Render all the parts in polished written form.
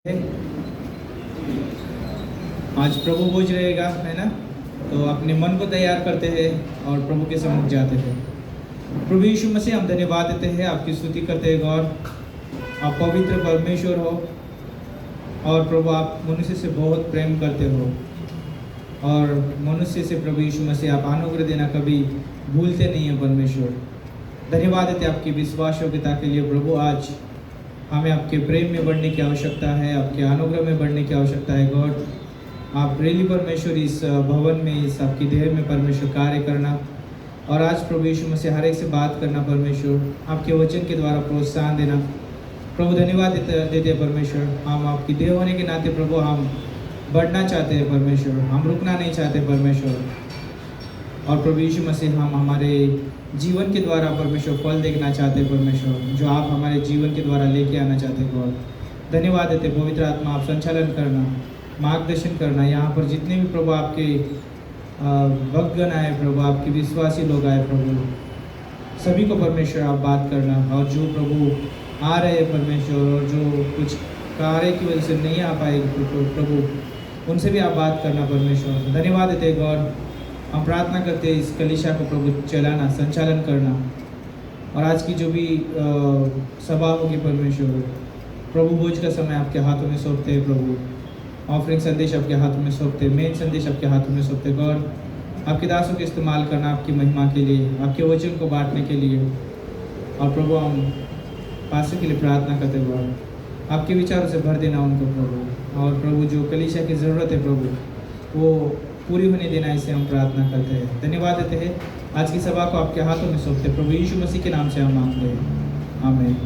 आज प्रभु भोज रहेगा, है ना। तो अपने मन को तैयार करते हैं और प्रभु के सम्मुख जाते हैं। प्रभु यीशु मसीह, हम धन्यवाद देते हैं, आपकी स्तुति करते हैं। गॉड, आप पवित्र परमेश्वर हो और प्रभु आप मनुष्य से बहुत प्रेम करते हो और मनुष्य से प्रभु यीशु मसीह आप अनुग्रह देना कभी भूलते नहीं हैं परमेश्वर। धन्यवाद देते आपकी विश्वास योग्यता के लिए प्रभु। आज हमें आपके प्रेम में बढ़ने की आवश्यकता है, आपके अनुग्रह में बढ़ने की आवश्यकता है। गॉड, आप रियली परमेश्वर इस भवन में, इस आपकी देह में परमेश्वर कार्य करना और आज प्रभु यीशु मसीह हर एक से बात करना परमेश्वर, आपके वचन के द्वारा प्रोत्साहन देना प्रभु। धन्यवाद देते परमेश्वर। हम आपकी देह होने के नाते प्रभु हम बढ़ना चाहते हैं परमेश्वर, हम रुकना नहीं चाहते परमेश्वर। और प्रभु यीशु मसीह, हम हमारे जीवन के द्वारा परमेश्वर फल देखना चाहते हैं परमेश्वर, जो आप हमारे जीवन के द्वारा लेके आना चाहते हैं। गॉड, धन्यवाद देते पवित्र आत्मा, आप संचालन करना, मार्गदर्शन करना। यहाँ पर जितने भी प्रभु आपके भक्तगण आए प्रभु, आपके विश्वासी लोग आए प्रभु, सभी को परमेश्वर आप बात करना। और जो प्रभु आ रहे हैं परमेश्वर और जो कुछ कार्य की वजह से नहीं आ पाएगी प्रभु, उनसे भी आप बात करना परमेश्वर। धन्यवाद देते गॉड। हम प्रार्थना करते हैं इस कलीसिया को प्रभु चलाना, संचालन करना। और आज की जो भी सभा होगी परमेश्वर, प्रभु भोज का समय आपके हाथों में सौंपते हैं प्रभु। ऑफरिंग संदेश आपके हाथों में सौंपते हैं, मेन संदेश आपके हाथों में सौंपते हैं। गॉड, आपके दासों को इस्तेमाल करना आपकी महिमा के लिए, आपके वचन को बांटने के लिए। और प्रभु हम पास्टर के लिए प्रार्थना करते हैं गॉड, आपके विचारों से भर देना उनको प्रभु। और प्रभु जो कलीसिया की ज़रूरत है प्रभु, वो पूरी होने देना, इसे हम प्रार्थना करते हैं। धन्यवाद देते हैं। आज की सभा को आपके हाथों में सौंपते हैं प्रभु यीशु मसीह के नाम से हम मांगते हैं, आमीन।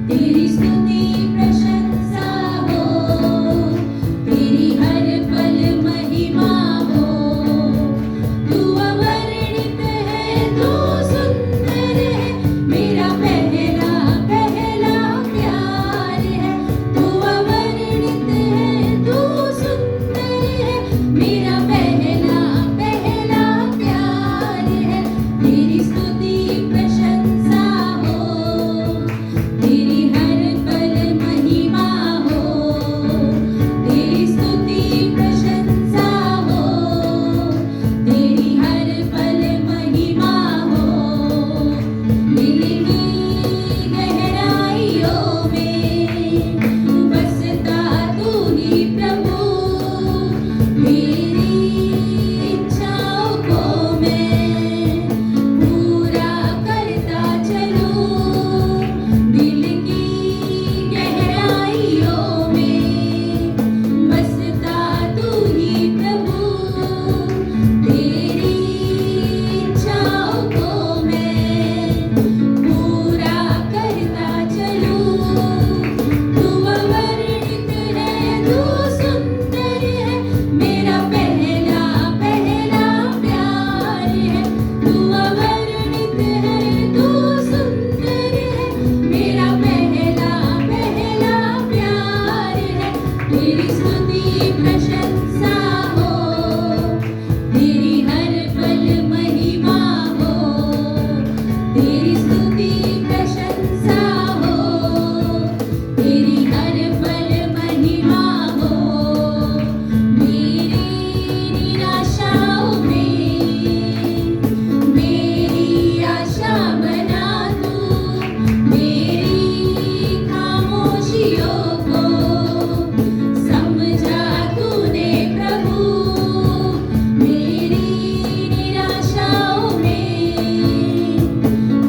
तेरी स्तुति तेरी हर पल महिमा हो मेरी निराशाओं में, मेरी आशा बना तू मेरी खामोशियों को, समझा तूने प्रभु मेरी निराशाओं में,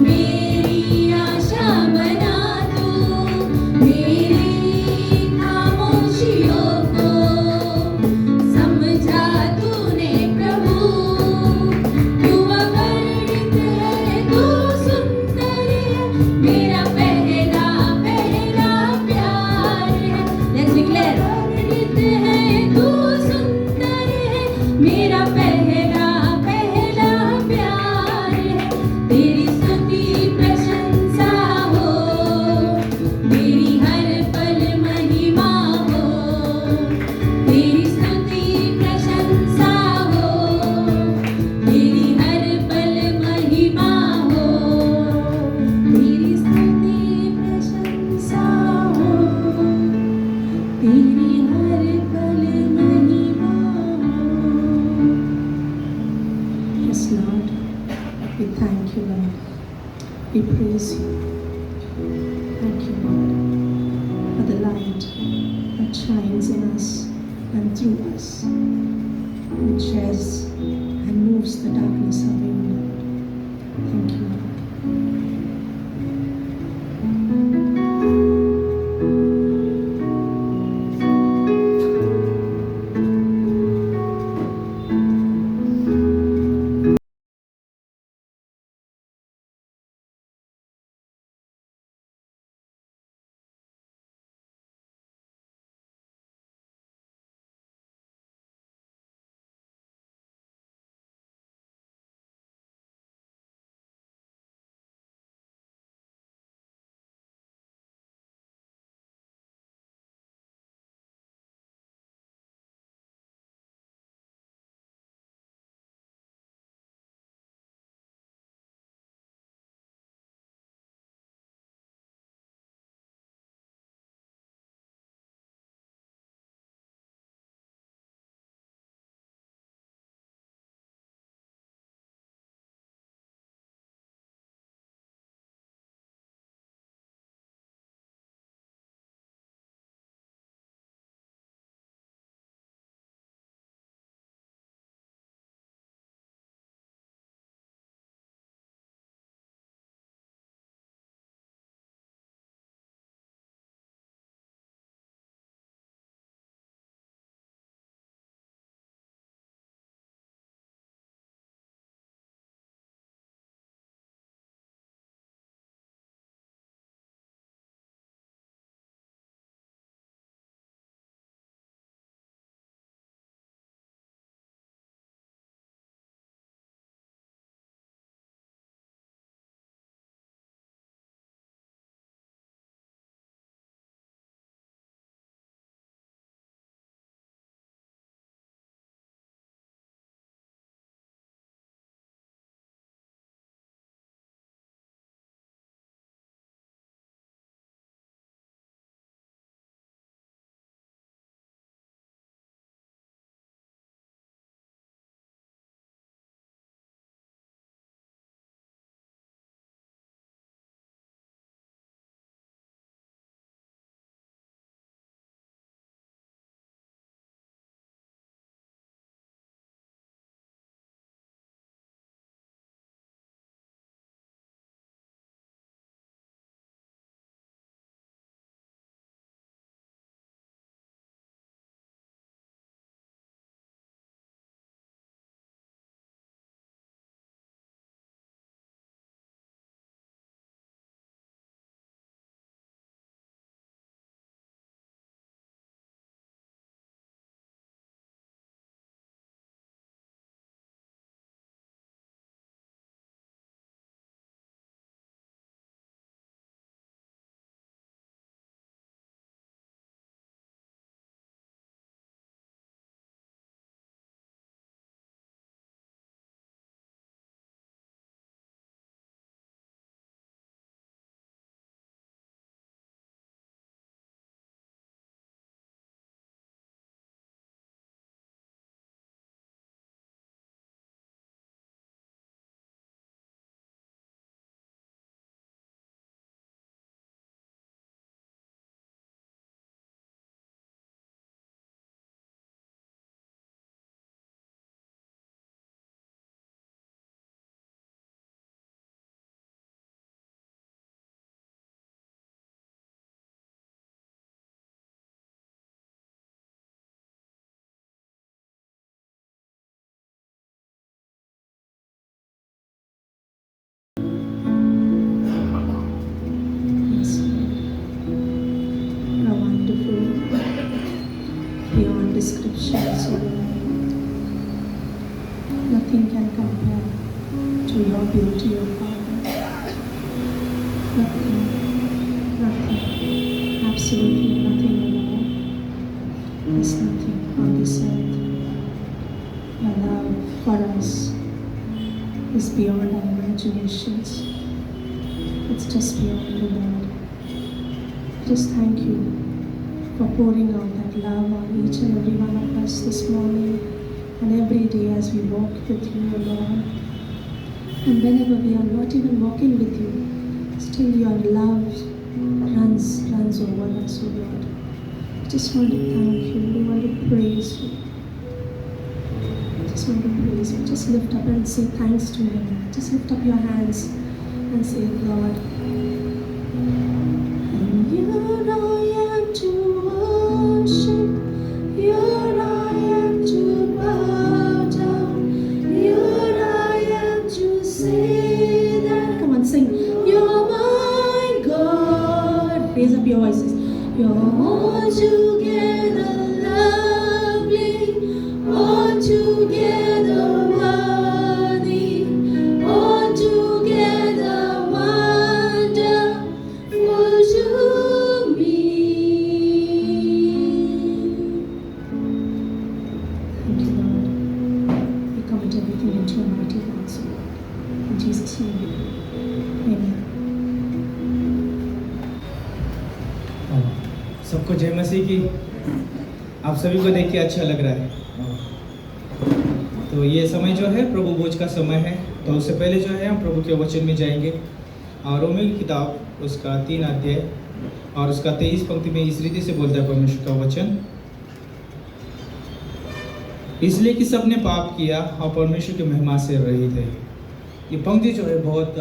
मेरी आशा बना तू मेरी खामोशियों को, समझा तूने प्रभु। तू अगणित है, तू सुंदर है, मेरा पहला पहला प्यार है। Let's declare. अगणित है, तू सुंदर है, मेरा पहला पहला प्यार है। तेरी स्तुति प्रशंसा हो मेरी हर पल महिमा हो, तेरी स्तुति प्रशंसा हो मेरी हर पल महिमा हो, तेरी स्तुति प्रशंसा हो तेरी हर पल महिमा हो। Yes, Lord, we thank you, Lord. We praise you. Thank you, Lord, for the light that shines in us and through us, which shares and moves the darkness away, Lord. Thank you, Lord. to your beauty, O Father. Nothing, nothing, absolutely nothing at all. There's nothing on this earth. Your love for us is beyond our imaginations. It's just beyond the Lord. Just thank you for pouring out that love on each and every one of us this morning and every day as we walk with you, O Lord. And whenever we are not even walking with you, still your love runs over us, O Lord. I just want to thank you. We want to praise you. Just want to praise you. Just lift up and say thanks to him. Just lift up your hands and say, Lord, and here I am to worship, here I am to bow down, here I am to say that. Come on, sing. You're my God. Raise up your voices. You're altogether lovely, altogether worthy, altogether wonderful to me. Thank you, Lord. We commit everything into your mighty hands, Lord. In Jesus' name, amen. सबको जय मसीह की। आप सभी को देख के अच्छा लग रहा है। तो ये समय जो है प्रभु भोज का समय है। तो उससे पहले जो है हम प्रभु के वचन में जाएंगे। और रोमी की किताब उसका 3 अध्याय और उसका 23 पंक्ति में इस रीति से बोलता है परमेश्वर का वचन, इसलिए कि सबने पाप किया और परमेश्वर की महिमा से रहित है। ये पंक्ति जो है बहुत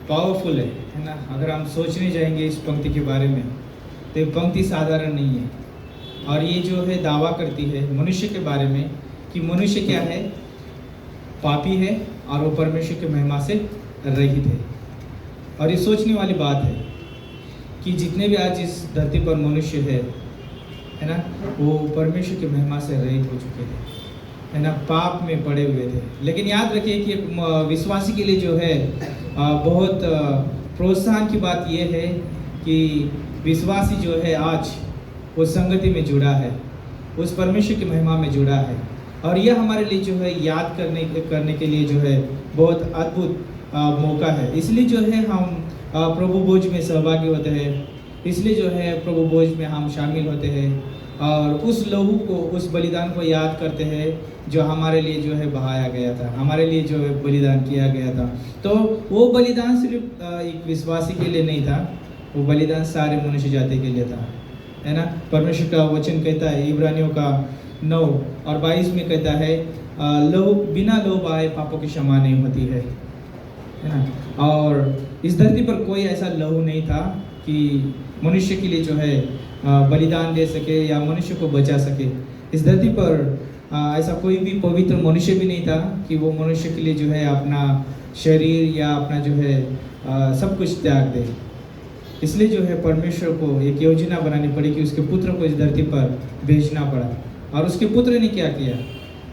पावरफुल है ना। अगर हम सोचने जाएंगे इस पंक्ति के बारे में तो ये पंक्ति साधारण नहीं है। और ये जो है दावा करती है मनुष्य के बारे में कि मनुष्य क्या है, पापी है और वो परमेश्वर की महिमा से रहित है। और ये सोचने वाली बात है कि जितने भी आज इस धरती पर मनुष्य है ना, वो परमेश्वर की महिमा से रहित हो चुके थे, है ना, पाप में पड़े हुए थे। लेकिन याद रखिए कि एक विश्वासी के लिए जो है बहुत प्रोत्साहन की बात ये है कि विश्वासी जो है आज उस संगति में जुड़ा है, उस परमेश्वर की महिमा में जुड़ा है। और यह हमारे लिए जो है याद करने के लिए जो है बहुत अद्भुत मौका है। इसलिए जो है हम प्रभु भोज में सहभागी होते हैं, इसलिए जो है प्रभु भोज में हम शामिल होते हैं और उस लहू को, उस बलिदान को याद करते हैं जो हमारे लिए जो है बहाया गया था, हमारे लिए जो है बलिदान किया गया था। तो वो बलिदान सिर्फ एक विश्वासी के लिए नहीं था, वो बलिदान सारे मनुष्य जाति के लिए था, है ना। परमेश्वर का वचन कहता है इब्रानियों का 9 और 22 में कहता है लहू बिना लहू बहाए पापों की क्षमा नहीं होती है ना। और इस धरती पर कोई ऐसा लहू नहीं था कि मनुष्य के लिए जो है बलिदान दे सके या मनुष्य को बचा सके। इस धरती पर ऐसा कोई भी पवित्र मनुष्य भी नहीं था कि वो मनुष्य के लिए जो है अपना शरीर या अपना जो है सब कुछ त्याग दे। इसलिए जो है परमेश्वर को एक योजना बनानी पड़ी कि उसके पुत्र को इस धरती पर भेजना पड़ा। और उसके पुत्र ने क्या किया,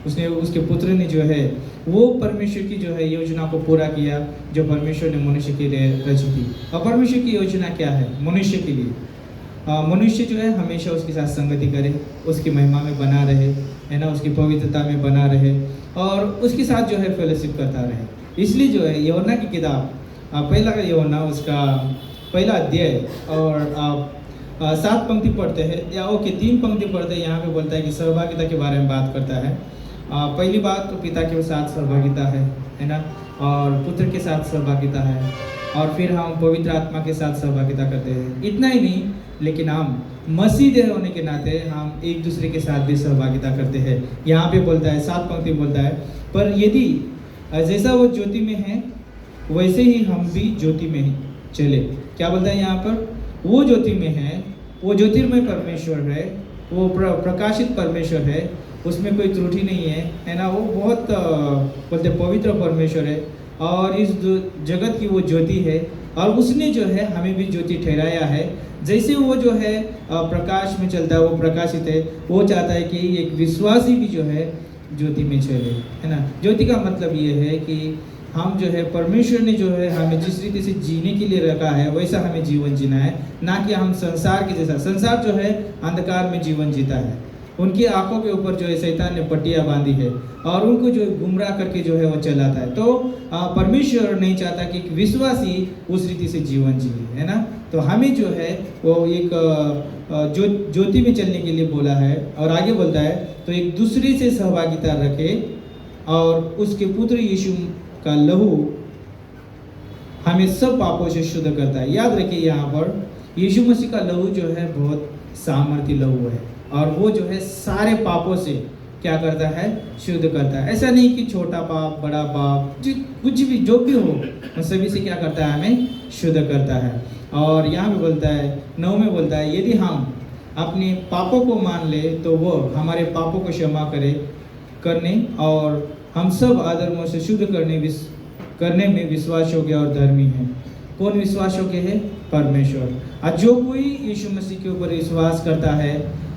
उसके पुत्र ने जो है वो परमेश्वर की जो है योजना को पूरा किया जो परमेश्वर ने मनुष्य के लिए रची थी। और परमेश्वर की योजना क्या है मनुष्य के लिए? मनुष्य जो है हमेशा उसके साथ संगति करे, उसकी महिमा में बना रहे, है ना, उसकी पवित्रता में बना रहे और उसके साथ जो है फेलोशिप करता रहे। इसलिए जो है यूहन्ना की किताब पहला यूहन्ना उसका पहला अध्याय और आप 7 पंक्ति पढ़ते हैं या 3 पंक्ति पढ़ते हैं। यहाँ पे बोलता है कि सहभागिता के बारे में बात करता है। पहली बात तो पिता के साथ सहभागिता है ना, और पुत्र के साथ सहभागिता है, और फिर हम पवित्र आत्मा के साथ सहभागिता करते हैं। इतना ही नहीं, लेकिन हम मसीह देह होने के नाते हम एक दूसरे के साथ भी सहभागिता करते हैं। यहाँ पे बोलता है 7 पंक्ति बोलता है, पर यदि जैसा वो ज्योति में है वैसे ही हम भी ज्योति में ही चले। क्या बोलता है यहाँ पर? वो ज्योति में है, वो ज्योतिर्मय परमेश्वर है, वो प्रकाशित परमेश्वर है, उसमें कोई त्रुटि नहीं है ना। वो बहुत बोलते पवित्र परमेश्वर है और इस जगत की वो ज्योति है और उसने जो है हमें भी ज्योति ठहराया है। जैसे वो जो है प्रकाश में चलता है, वो प्रकाशित है, वो चाहता है कि एक विश्वासी भी जो है ज्योति में चले, है ना। ज्योति का मतलब ये है कि हम जो है परमेश्वर ने जो है हमें जिस रीति से जीने के लिए रखा है वैसा हमें जीवन जीना है, ना कि हम संसार के जैसा। संसार जो है अंधकार में जीवन जीता है, उनकी आंखों के ऊपर जो है शैतान ने पट्टियां बांधी है और उनको जो गुमराह करके जो है वो चलाता है। तो परमेश्वर नहीं चाहता कि विश्वासी उस रीति से जीवन जिए, है ना। तो हमें जो है वो एक जो ज्योति में चलने के लिए बोला है, और आगे बोलता है तो एक दूसरे से सहभागिता रखे और उसके पुत्र यीशु का लहू हमें सब पापों से शुद्ध करता है। याद रखिए यहाँ पर यीशु मसीह का लहू जो है बहुत सामर्थ्य लहू है, और वो जो है सारे पापों से क्या करता है, शुद्ध करता है। ऐसा नहीं कि छोटा पाप बड़ा पाप कुछ भी जो भी हो सभी से क्या करता है, हमें शुद्ध करता है। और यहाँ पे बोलता है 9 में बोलता है यदि हम अपने पापों को मान ले तो वो हमारे पापों को क्षमा करने और हम सब अधर्मों से शुद्ध करने में विश्वास योग्य और धर्मी है। कौन विश्वास योग्य है? परमेश्वर। और जो कोई यीशु मसीह के ऊपर विश्वास करता है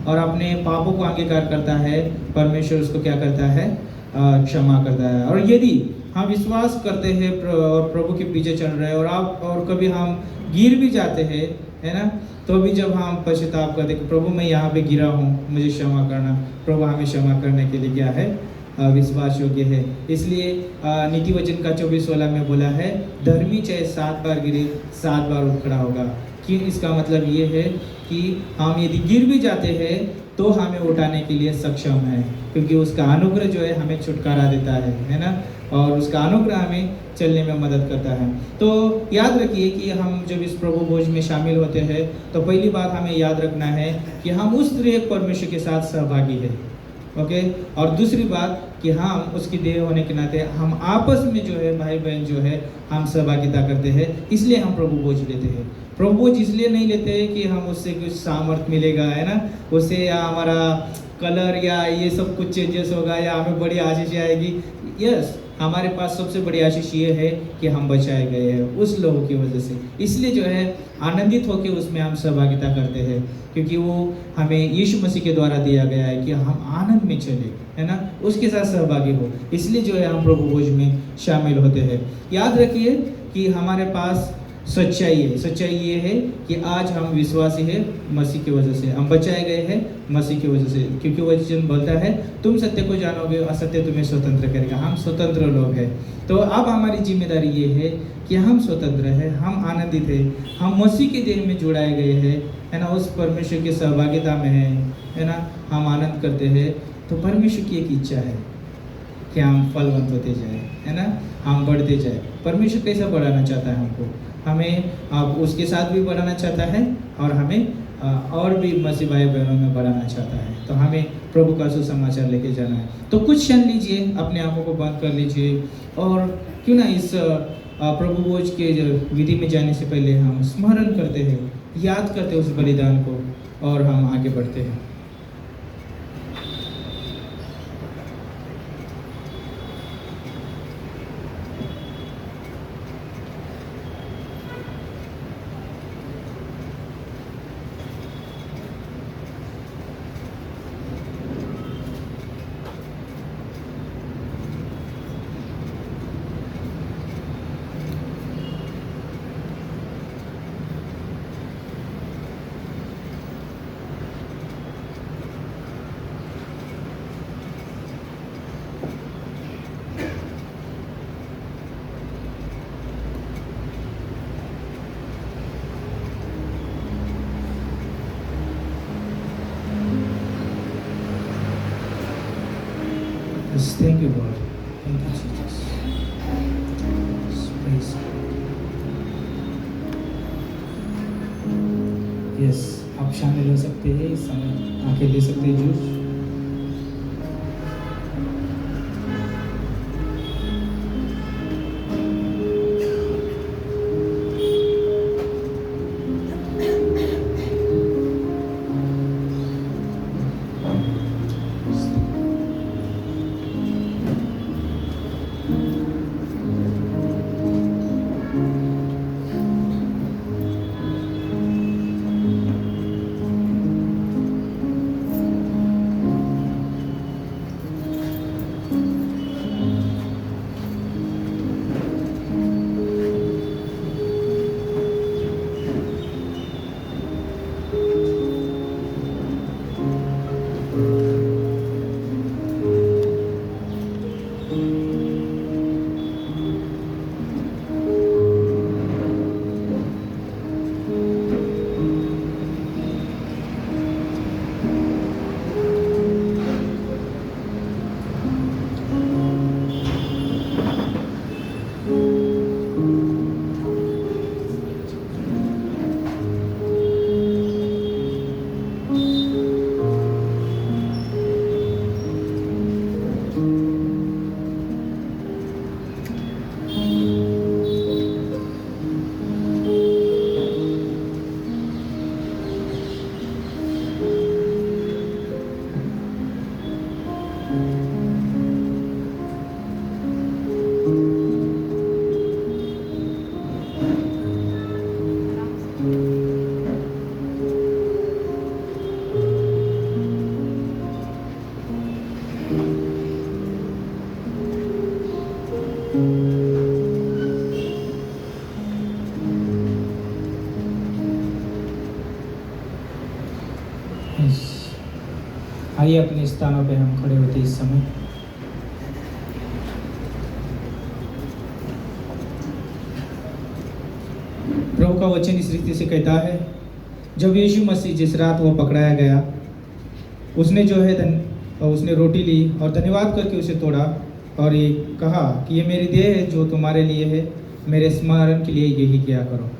और अपने पापों को अंगीकार करता है, परमेश्वर उसको क्या करता है, क्षमा करता है। और यदि हम विश्वास करते हैं और प्रभु के पीछे चल रहे हैं और कभी हम गिर भी जाते हैं, है ना, तो भी जब हम पश्चाताप करते कि प्रभु मैं यहाँ पे गिरा हूँ, मुझे क्षमा करना, प्रभु हमें क्षमा करने के लिए क्या है, विश्वास योग्य है। इसलिए नीति वचन का 24:16 में बोला है धर्मी चाहे 7 बार गिरे 7 बार उठ खड़ा होगा। कि इसका मतलब ये है कि हम यदि गिर भी जाते हैं तो हमें उठाने के लिए सक्षम है, क्योंकि उसका अनुग्रह जो है हमें छुटकारा देता है ना, और उसका अनुग्रह हमें चलने में मदद करता है। तो याद रखिए कि हम जब इस प्रभु भोज में शामिल होते हैं तो पहली बात हमें याद रखना है कि हम उस त्रिएक परमेश्वर के साथ सहभागी है, ओके। और दूसरी बात कि हम उसकी देह होने के नाते हम आपस में जो है भाई बहन जो है हम सहभागिता करते हैं, इसलिए हम प्रभु भोज लेते हैं। प्रभु भोज इसलिए नहीं लेते हैं कि हम उससे कुछ सामर्थ्य मिलेगा, है ना, उससे या हमारा कलर या ये सब कुछ चेंजेस होगा या हमें बड़ी आशीष आएगी। यस, हमारे पास सबसे बड़ी आशीष ये है कि हम बचाए गए हैं उस लहू की वजह से। इसलिए जो है आनंदित होकर उसमें हम सहभागिता करते हैं, क्योंकि वो हमें यीशु मसीह के द्वारा दिया गया है कि हम आनंद में चले, है ना, उसके साथ सहभागी हो। इसलिए जो है हम प्रभु भोज में शामिल होते हैं। याद रखिए कि हमारे पास सच्चाई है। सच्चाई ये है कि आज हम विश्वासी है मसीह की वजह से, हम बचाए गए हैं मसीह की वजह से, क्योंकि वचन बोलता है तुम सत्य को जानोगे और सत्य तुम्हें स्वतंत्र करेगा। हम स्वतंत्र लोग हैं। तो अब हमारी जिम्मेदारी ये है कि हम स्वतंत्र हैं, हम आनंदित हैं, हम मसीह के देह में जुड़ाए गए हैं, है ना, उस परमेश्वर की सहभागिता में है ना, हम आनंद करते हैं। तो परमेश्वर की एक इच्छा है कि हम फलवंत होते जाए, है ना, हम बढ़ते जाए। परमेश्वर कैसा बढ़ाना चाहता है हमको, हमें आप उसके साथ भी बढ़ाना चाहता है और हमें और भी मसीह भाई बहनों में बढ़ाना चाहता है। तो हमें प्रभु का सुसमाचार लेके जाना है। तो कुछ क्षण लीजिए, अपने आंखों को बंद कर लीजिए और क्यों ना इस प्रभु भोज के विधि में जाने से पहले हम स्मरण करते हैं, याद करते हैं उस बलिदान को और हम आगे बढ़ते हैं। Yes, thank you, Lord. Thank you, Jesus. Praise God. Yes, आप शामिल हो सकते हैं इस समय, आके ले सकते हैं जूस। आइए अपने स्थानों पे हम खड़े होते इस समय। प्रभु का वचन इस रीति से कहता है, जब यीशु मसीह जिस रात वो पकड़ाया गया, उसने जो है उसने रोटी ली और धन्यवाद करके उसे तोड़ा और ये कहा कि ये मेरी देह है जो तुम्हारे लिए है, मेरे स्मरण के लिए यही किया करो।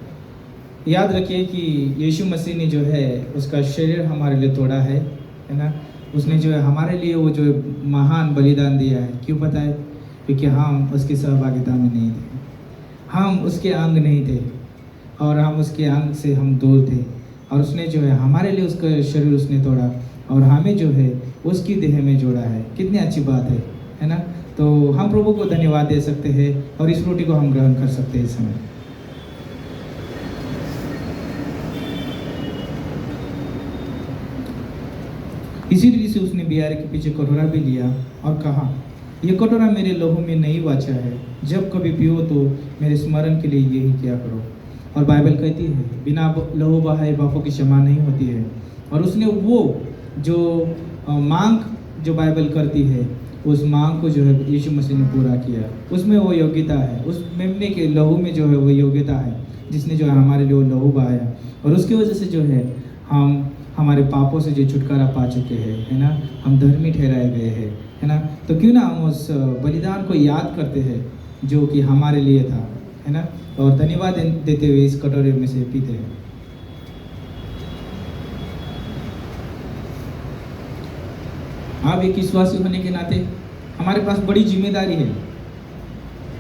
याद रखिए कि यीशु मसीह ने जो है उसका शरीर हमारे लिए तोड़ा है ना। उसने जो है हमारे लिए वो जो महान बलिदान दिया है। क्यों पता है? क्योंकि हम उसकी सहभागिता में नहीं थे, हम उसके अंग नहीं थे और हम उसके अंग से हम दूर थे, और उसने जो है हमारे लिए उसका शरीर उसने तोड़ा और हमें जो है उसकी देह में जोड़ा है। कितनी अच्छी बात है ना। तो हम प्रभु को धन्यवाद दे सकते हैं और इस रोटी को हम ग्रहण कर सकते हैं इस समय। इसी रीति से उसने बियारे के पीछे कटोरा भी लिया और कहा, यह कटोरा मेरे लहू में नई वाचा है, जब कभी पियो तो मेरे स्मरण के लिए यही किया करो। और बाइबल कहती है, बिना लहू बहाए पापों की क्षमा नहीं होती है। और उसने वो जो मांग जो बाइबल करती है, उस मांग को जो है यीशु मसीह ने पूरा किया। उसमें वो योग्यता है, उस मेमने के लहू में जो है वो योग्यता है, जिसने जो है हमारे लिए वो लहू बहाया, और उसकी वजह से जो है हम हमारे पापों से जो छुटकारा पा चुके हैं, है ना। हम धर्मी ठहराए गए हैं, है ना। तो क्यों ना हम उस बलिदान को याद करते हैं जो कि हमारे लिए था, है ना, और धन्यवाद देते हुए इस कटोरे में से पीते हैं। आप एक विश्वासी होने के नाते हमारे पास बड़ी जिम्मेदारी है,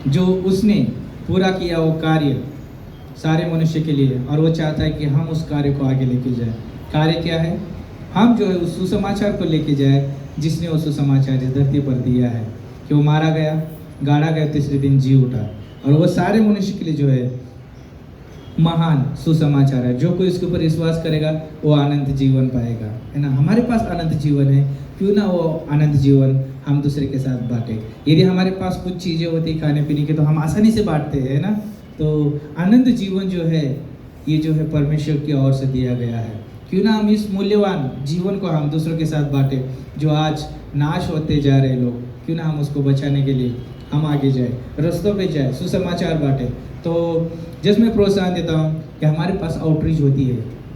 जो उसने पूरा किया वो कार्य सारे मनुष्य के लिए, और वो चाहता है कि हम उस कार्य को आगे लेके जाए। कार्य क्या है? हम जो है उस सुसमाचार को लेके जाए जिसने वो सुसमाचार इस धरती पर दिया है, कि वो मारा गया, गाड़ा गया, तीसरे दिन जी उठा, और वो सारे मनुष्य के लिए जो है महान सुसमाचार है। जो कोई इसके ऊपर विश्वास करेगा वो अनंत जीवन पाएगा, है ना। हमारे पास अनंत जीवन है, क्यों ना वो अनंत जीवन हम दूसरे के साथ बांटे। यदि हमारे पास कुछ चीज़ें होती खाने पीने की तो हम आसानी से बांटते हैं ना। तो अनंत जीवन जो है ये जो है परमेश्वर की ओर से दिया गया है। क्यों ना हम इस मूल्यवान जीवन को हम दूसरों के साथ बांटे। जो आज नाश होते जा रहे लोग, क्यों ना हम उसको बचाने के लिए हम आगे जाए, रस्तों पे जाए, सुसमाचार बांटे। तो जिसमें प्रोत्साहन देता हूँ कि हमारे पास आउटरीच होती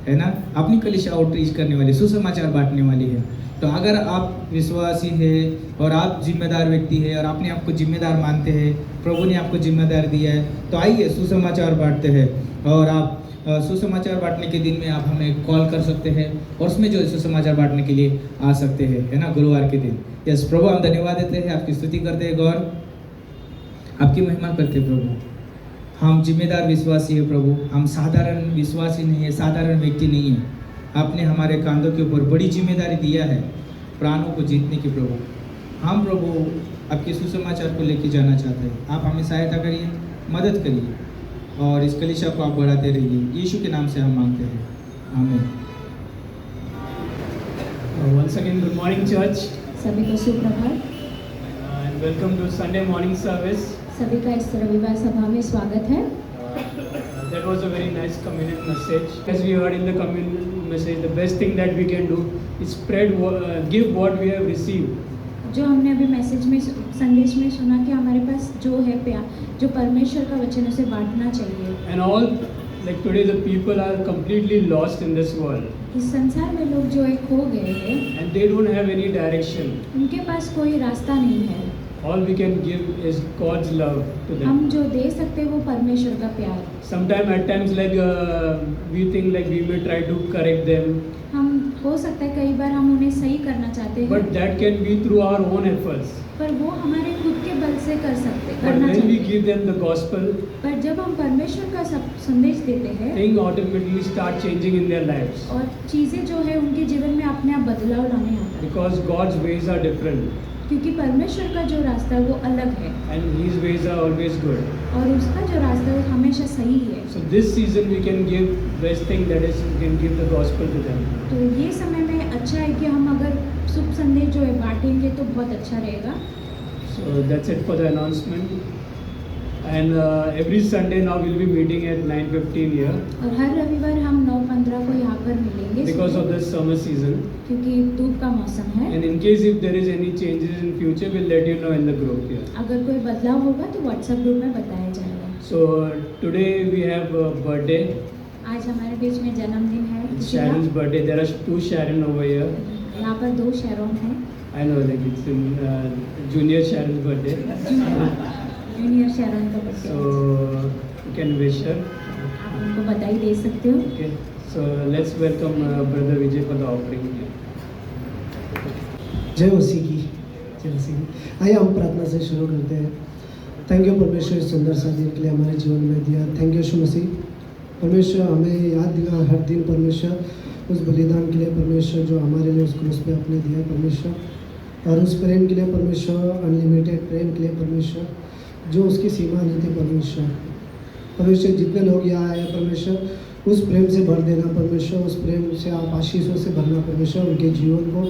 है ना। अपनी कलीसिया आउटरीच करने वाली, सुसमाचार बांटने वाली है। तो अगर आप विश्वासी है और आप जिम्मेदार व्यक्ति है और आपने आपको जिम्मेदार मानते हैं, प्रभु ने आपको जिम्मेदार दिया है, तो आइए सुसमाचार बांटते हैं। और आप सुसमाचार बांटने के दिन में आप हमें कॉल कर सकते हैं और उसमें जो सुसमाचार बांटने के लिए आ सकते हैं, है ना, गुरुवार के दिन। यस प्रभु, हम धन्यवाद देते हैं, आपकी स्तुति करते हैं गौर, आपकी महिमा करते हैं प्रभु। हम जिम्मेदार विश्वासी है प्रभु, हम साधारण विश्वासी नहीं है, साधारण व्यक्ति नहीं है। आपने हमारे कांधों के ऊपर बड़ी जिम्मेदारी दिया है प्राणों को जीतने की प्रभु। हम प्रभु आपके सुसमाचार को लेके जाना चाहते हैं। आप हमें सहायता करिए, मदद करिए और इस कलीसिया को आप बढ़ाते रहिए। यीशु के नाम से हम मांगते हैं, आमीन। Once again, good morning, church, सभी को सुप्रभात। and welcome to Sunday morning service. सभी का इस रविवार सभा में स्वागत है। That was a very nice communion message. As we heard in the communion message, the best thing that we can do is give what we have received. जो हमने अभी मैसेज में संदेश में सुना कि हमारे पास जो है प्यार, जो परमेश्वर का वचन उसे बांटना चाहिए। And all, like today, the people are completely lost in this world. इस संसार में लोग जो है खो गए हैं, And they don't have any direction. उनके पास कोई रास्ता नहीं है। All we can give is God's love to them. हम जो दे सकते हैं वो परमेश्वर का प्यार। At times, like we think like we may try to correct them, हम हो सकता है कई बार हम उन्हें सही करना चाहते हैं, but that can be through our own efforts. पर वो हमारे खुद के बल से But करना when we चाहिए। give them the gospel, पर जब हम परमेश्वर का संदेश देते हैं things automatically start changing in their lives. और चीज़ें जो है उनके जीवन में अपने आप बदलाव लाने आता है, Because God's ways are different क्योंकि परमेश्वर का जो रास्ता है वो अलग है and His ways are always good. और उसका जो रास्ता है वो हमेशा सही है। So this season we can give best thing, that is we can give the gospel to them. तो ये समय में अच्छा है कि हम अगर शुभ संदेश जो है बांटेंगे तो बहुत अच्छा रहेगा। So that's it for the announcement. And every Sunday now we'll be meeting at 9:15 here और हर रविवार हम 9:15 को यहाँ पर मिलेंगे because of the summer season. क्योंकि धूप का मौसम है। And in case if there is any changes in future, we'll let you know in the group here. अगर कोई बदलाव होगा तो व्हाट्सएप ग्रुप में बताया जाएगा। So today we have a birthday. आज हमारे बीच में जन्मदिन है It's किसी का। Sharon's birthday. There are 2 Sharon over here. यहाँ पर 2 शहरों हैं। I know, like it's in junior Sharon's birthday. Junior शहरों का बर्थडे So है। you can wish her. आप उनको बधाई दे सकते हो। Okay. So let's welcome Brother Vijay for the offering. जय मसीह की, जय मसीह की। आइए हम प्रार्थना से शुरू करते हैं। थैंक यू परमेश्वर इस सुंदर सा दिन के लिए हमारे जीवन में दिया। थैंक यू यीशु मसीह। परमेश्वर हमें याद दिला हर दिन परमेश्वर उस बलिदान के लिए परमेश्वर जो हमारे लिए उस क्रूस पे आपने दिया परमेश्वर, और उस प्रेम के लिए परमेश्वर, अनलिमिटेड प्रेम के लिए परमेश्वर, जो उसकी सीमा नहीं थी परमेश्वर। परमेश्वर जितने लोग यहाँ आए परमेश्वर उस प्रेम से भर देना परमेश्वर, उस प्रेम से आप आशीषों से भरना परमेश्वर, उनके जीवन को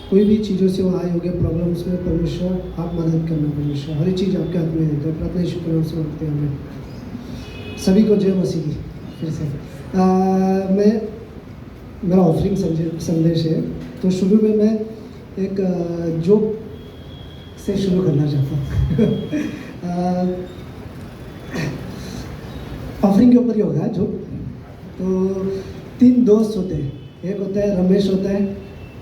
कोई भी चीज़ों से वो आए होंगे प्रॉब्लम्स में परमेश्वर आप मदद करना परमेश्वर। हर एक चीज़ आपके हाथ में देते हैं। प्रार्थना यीशु के नाम से मांगते हैं हमें सभी को जय मसीह की। फिर से मेरा ऑफरिंग संदेश है, तो शुरू में मैं एक जोक से शुरू करना चाहता हूँ। ऑफरिंग के ऊपर ही होगा जो। तो 3 दोस्त होते हैं, एक होता है रमेश, होता है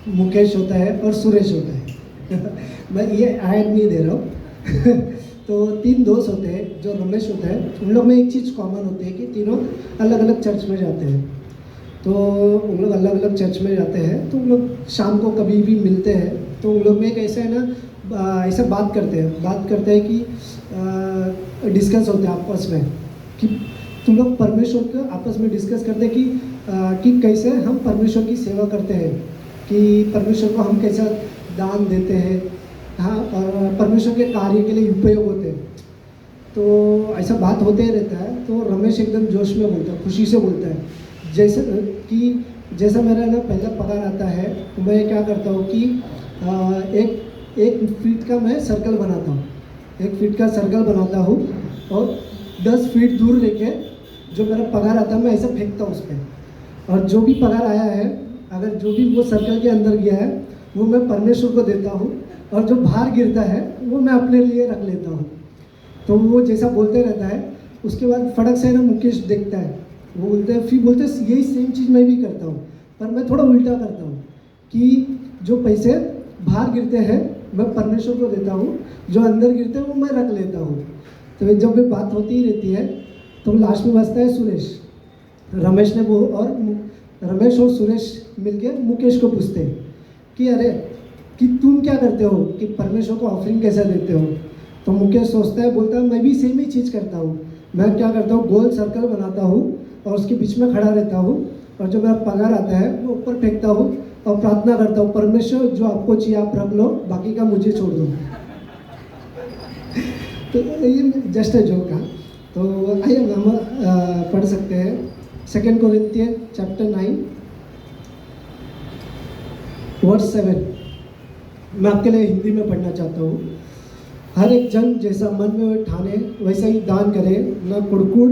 मुकेश, होता है और सुरेश होता है। मैं ये ऐड नहीं दे रहा हूँ। तो 3 दोस्त होते हैं। जो रमेश होता है उन लोग में एक चीज़ कॉमन होती है कि तीनों अलग अलग चर्च में जाते हैं। तो उन लोग अलग अलग चर्च में जाते हैं, तो उन लोग शाम को कभी भी मिलते हैं। तो उन लोग में एक ऐसा है ना, ऐसा बात करते हैं कि डिस्कस होते हैं आपस में कि तुम लोग परमेश्वर को आपस में डिस्कस करते हैं कि कैसे हम परमेश्वर की सेवा करते हैं, कि परमेश्वर को हम कैसा दान देते हैं, हाँ, और परमेश्वर के कार्य के लिए उपयोग होते हैं। तो ऐसा बात होते ही रहता है। तो रमेश एकदम जोश में बोलता है, खुशी से बोलता है, जैसा मेरा ना पहला पगार आता है तो मैं क्या करता हूँ कि एक फीट का मैं सर्कल बनाता हूँ, 1 फीट का सर्कल बनाता हूँ और 10 फीट दूर लेके जो मेरा पगार आता है मैं ऐसा फेंकता हूँ उस पर। और जो भी पगार आया है, अगर जो भी वो सर्कल के अंदर गया है वो मैं परमेश्वर को देता हूँ, और जो बाहर गिरता है वो मैं अपने लिए रख लेता हूँ। तो वो जैसा बोलते रहता है, उसके बाद फटक से ना मुकेश देखता है, वो बोलते हैं यही सेम चीज़ मैं भी करता हूँ, पर मैं थोड़ा उल्टा करता हूँ कि जो पैसे बाहर गिरते हैं मैं परमेश्वर को देता हूँ, जो अंदर गिरते हैं वो मैं रख लेता हूँ। तो जब ये बात होती ही रहती है तो लास्ट में बचता है सुरेश। रमेश और सुरेश मिलके मुकेश को पूछते हैं कि अरे कि तुम क्या करते हो, कि परमेश्वर को ऑफरिंग कैसे देते हो। तो मुकेश सोचता है, बोलता है मैं भी सेम ही चीज़ करता हूँ। मैं क्या करता हूँ, गोल सर्कल बनाता हूँ और उसके बीच में खड़ा रहता हूँ, और जो मेरा पगार आता है वो ऊपर फेंकता हूँ और प्रार्थना करता हूँ, परमेश्वर जो आपको चाहिए आप रख लो, बाकी का मुझे छोड़ दो। तो ये जस्ट है जोक। तो आइए हम पढ़ सकते हैं 2 कोरिन्थियन चैप्टर 9 वर्स 7। मैं आपके लिए हिंदी में पढ़ना चाहता हूँ। हर एक जन जैसा मन में ठाने वैसा ही दान करे, न कुड़कुड़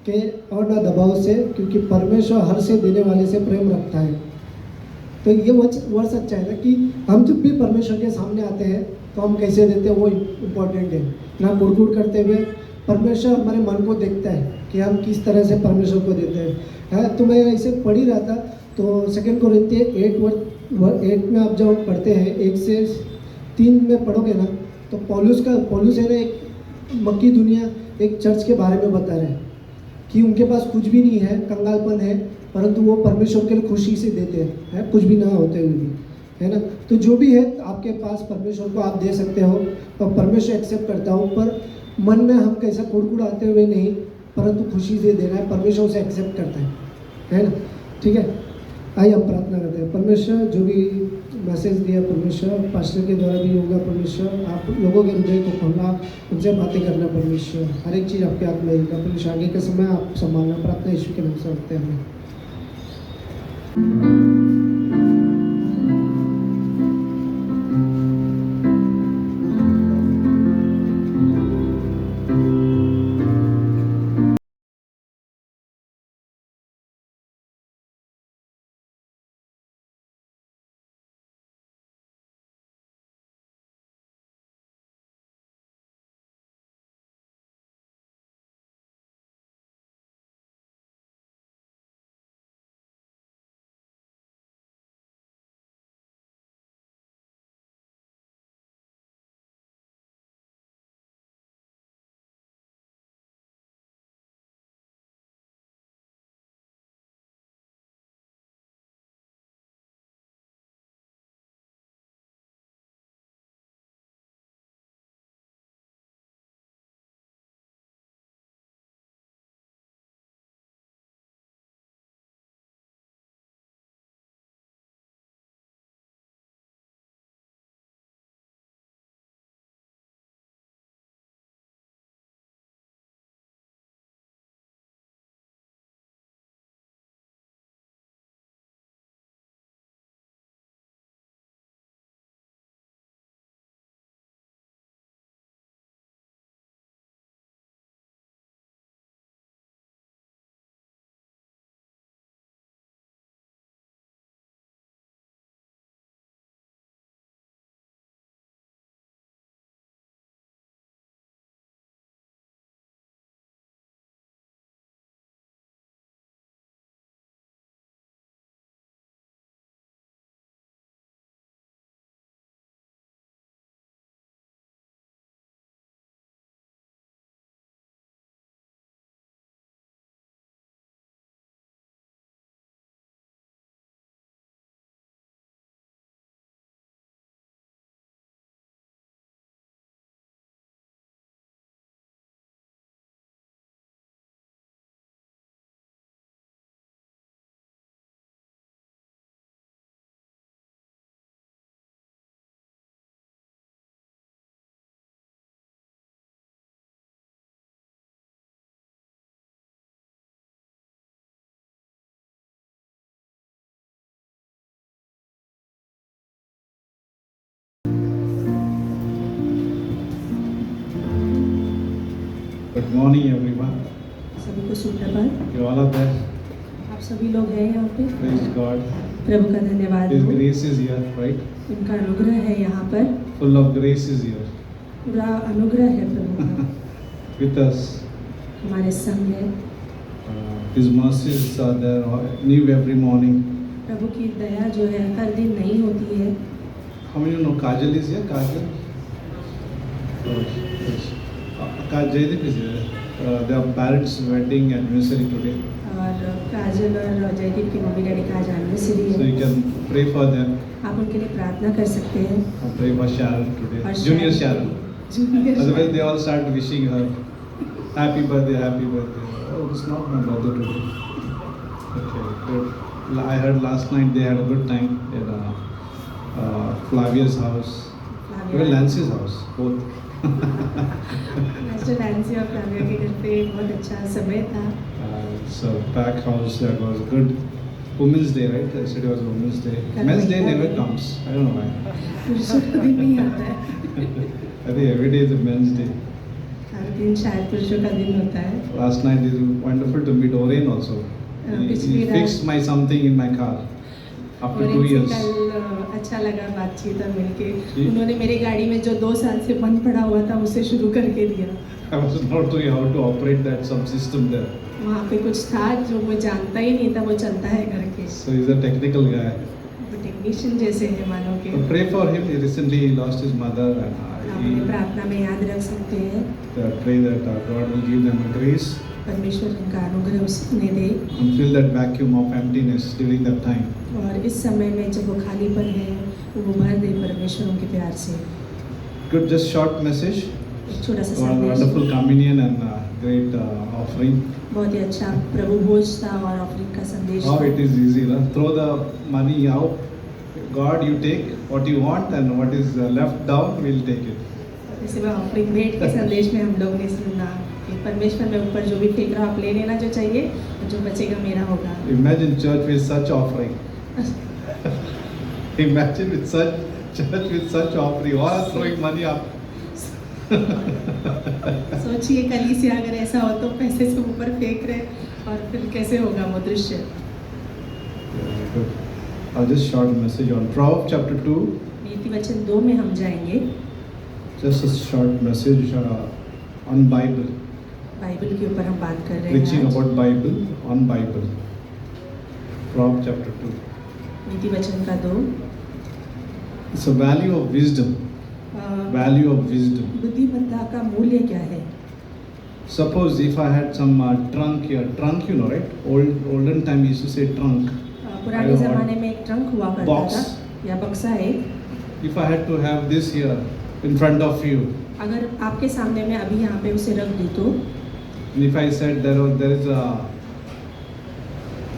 के और न दबाव से, क्योंकि परमेश्वर हर से देने वाले से प्रेम रखता है। तो ये वर्स अच्छा है ना, कि हम जब भी परमेश्वर के सामने आते हैं तो हम कैसे देते हैं वो इम्पोर्टेंट है। ना कुड़कुड़ करते हुए, परमेश्वर हमारे मन को देखता है कि हम किस तरह से परमेश्वर को देते हैं। तो मैं ऐसे पढ़ ही रहा था, तो 2 कोरिन्थियन 8 में आप जब पढ़ते हैं 1 से 3 में पढ़ोगे ना, तो पौलुस है ना, एक मक्की दुनिया एक चर्च के बारे में बता रहे हैं कि उनके पास कुछ भी नहीं है, कंगालपन है, परंतु वो परमेश्वर के लिए खुशी से देते हैं, कुछ भी ना होते हुए भी, है ना। तो जो भी है आपके पास परमेश्वर को आप दे सकते हो और परमेश्वर एक्सेप्ट करता हो, पर मन में हम कैसा कुड़कुड़ाते हुए नहीं, परंतु खुशी से देना है, परमेश्वर उसे एक्सेप्ट करता है ना। ठीक है, आइए हम प्रार्थना करते हैं। परमेश्वर जो भी मैसेज दिया परमेश्वर, पास्टर के द्वारा भी होगा परमेश्वर, आप लोगों के हृदय को खोलना, उनसे बातें करना परमेश्वर, हर एक चीज़ आपके हाथ में रहेगा परमेश्वर। आगे का समय आप संभालना, प्रार्थना यीशु के नाम से करते हैं हमें। Good morning, everyone. सभी को सुप्रभात। You all are there. आप सभी लोग हैं यहाँ पे। Praise God. प्रभु का धन्यवाद His हो। grace is here, right? उनका अनुग्रह है यहाँ पर। Full of grace is here पूरा अनुग्रह है प्रभु का। with us. हमारे संग है। His mercies are there new every morning. प्रभु की दया जो है हर दिन नई होती है। How many know Kajal is here? Kajal? Yes. Jaydeep is here. Their parents' wedding anniversary today. और काजल और जयदीप की मम्मी डैडी का आज एनिवर्सरी So है। you can pray for them. आप उनके लिए प्रार्थना कर सकते हैं। Pray for Sharon today. और Junior Sharon. Junior Otherwise they all start wishing her happy birthday, happy birthday. Oh, it's not my birthday today. Okay, good. I heard last night they had a good time at Flavia's house. Even Nancy's house, both. Master Nancy और Flavia के घर पे बहुत अच्छा समय था। So packed house, that was good. Women's Day, right? Yesterday was Women's Day. Men's Day never comes. I don't know why. पुरुषों का दिन नहीं आता है। I think every day is a men's day. हर दिन शायद पुरुषों का दिन होता है। Last night it was wonderful to meet Oren also. He fixed my something in my car after और 2 इनसे years. कल अच्छा लगा बातचीत और मिलके जी। उन्होंने मेरी गाड़ी में जो 2 साल से बंद पड़ा हुआ था उसे शुरू करके दिया। I was not knowing how to operate that subsystem there. वहाँ पे कुछ था जो मैं जानता ही नहीं था वो चलता है घर के। So he's a technical guy. वो टेक्नीशियन जैसे हैं मानो के। So pray for him. He recently lost his mother, and आप उन्हें प्रार्थना में याद रख सकते हैं। pray that God will give them a grace परमेश्वर उनका अनुग्रह उसने दे and fill that vacuum of emptiness during that time. और इस समय में जब वो खालीपन है वो भर दे परमेश्वर उनके प्यार से। Good, just short message. एक छोटा सा संदेश। Wonderful communion and great offering. बहुत ही अच्छा प्रभु भोज था और ऑफरिंग का संदेश How था। it is easy, na? Throw the money out. God, you take what you want, and what is left down, we'll take it. जैसे मैं ऑफरिंग भेंट के संदेश में हम लोग ने सुना कि परमेश्वर में ऊपर जो भी फेंक रहा आप ले लेना जो चाहिए और जो बचेगा मेरा होगा। Imagine church with such offering. Imagine with such church with such offering. All are throwing money up. सोचिए कलीसिया अगर ऐसा हो तो पैसे से ऊपर फेंक रहे और फिर कैसे होगा वो दृश्य। Good. Just short message on Proverbs chapter 2. नीति वचन 2 में हम जाएंगे। Just a short message on Bible. Bible के ऊपर हम बात कर रहे Preaching हैं आज। about Bible on Bible. Proverbs chapter 2. नीति वचन का 2। It's a value of wisdom. Value of wisdom. बुद्धिमत्ता का मूल्य क्या है? Suppose if I had some trunk here, trunk, you know, right? Olden time we used to say trunk. पुराने ज़माने में एक ट्रंक हुआ करता Box. था या बक्सा एक। If I had to have this here in front of you, अगर आपके सामने में अभी यहाँ पे उसे रख दी तो and if I said there is a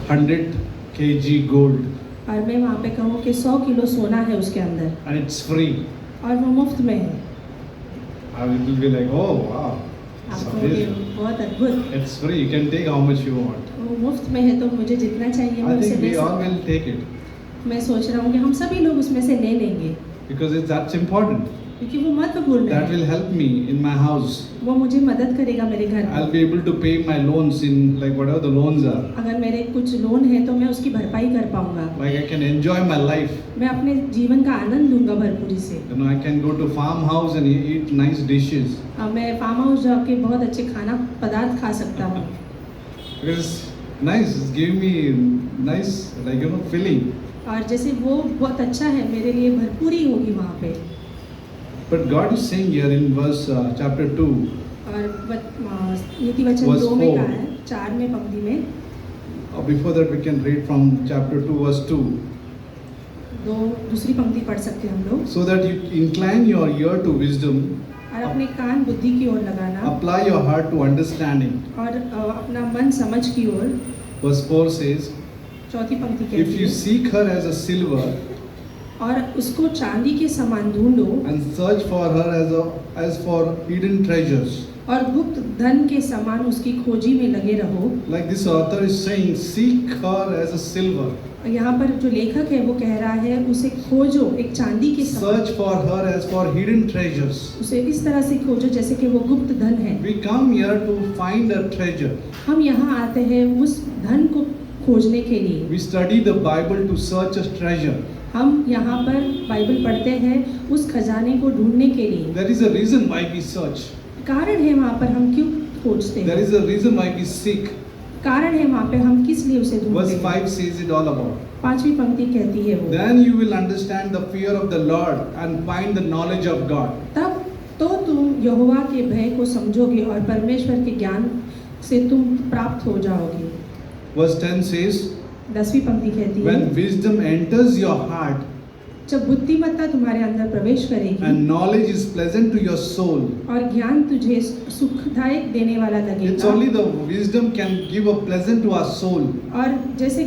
100 kg gold और मैं वहाँ पे कहूँ कि 100 किलो सोना है उसके अंदर and it's free, और वो मुफ्त में है, I will be like, oh wow, आप it's कहोगे amazing. बहुत अद्भुत, It's free. You can take how much you want. वो मुफ्त में है तो मुझे जितना चाहिए मैं I उसे think ले we all सकता will हूँ। take it मैं सोच रहा हूँ कि हम सभी लोग उसमें से ले लेंगे because that's important. क्योंकि वो महत्वपूर्ण That है। will help me in my house. वो मुझे मदद करेगा मेरे घर I'll में। be able to pay my loans in like whatever the loans are. अगर मेरे कुछ लोन है तो मैं उसकी भरपाई कर पाऊंगा। Like I can enjoy my life. मैं अपने जीवन का आनंद लूंगा भरपूरी से। You know, I can go to farmhouse and eat nice dishes. मैं फार्म हाउस जाके बहुत अच्छे खाना पदार्थ खा सकता हूँ Because nice, it's giving me nice, like you know, feeling. और जैसे वो बहुत अच्छा है मेरे लिए भरपूरी होगी वहाँ पे। But God is saying here in verse chapter 2, और नीति वचन Verse 2 में 4. कहा है 4 में पंक्ति में before that we can read from chapter 2 verse 2. दूसरी पंक्ति पढ़ सकते हैं हम लोग। So that you incline your ear to wisdom, और अपने कान बुद्धि की ओर लगाना apply your heart to understanding. और अपना मन समझ की ओर। Verse 4 says, चौथी पंक्ति if कहती you है seek her as a silver और उसको चांदी के समान ढूंढो and search for her as for hidden treasures. और गुप्त धन के समान उसकी खोजी में लगे रहो। Like this author is saying, seek her as a silver. यहाँ पर जो लेखक है वो कह रहा है उसे खोजो एक चांदी के समान, Search for her as for hidden treasures. उसे इस तरह से खोजो जैसे कि वो गुप्त धन है। We come here to find a treasure. हम यहाँ आते हैं उस धन को खोजने के लिए। We study the Bible to search a treasure. हम यहाँ पर बाइबल पढ़ते हैं उस खजाने को ढूंढने के लिए। There is a reason why we search. कारण है वहाँ पर हम क्यों खोजते There हैं, is a reason why we seek. कारण है वहाँ पे हम किस लिए उसे ढूंढते Verse हैं। 5 says it all about. 5वीं पंक्ति कहती है वो, Then you will understand the fear of the Lord and find the knowledge of God. तब तो तुम यहोवा के भय को समझोगे और परमेश्वर के ज्ञान से तुम प्राप्त हो जाओगे। Verse 10 says, 10वीं पंक्ति कहती है, when wisdom enters your heart जब बुद्धिमत्ता तुम्हारे अंदर प्रवेश करेगी and knowledge is pleasant to your soul, और ज्ञान तुझे सुखदायक देने वाला it's लगेगा। only the wisdom can give a pleasant to our soul. और जैसे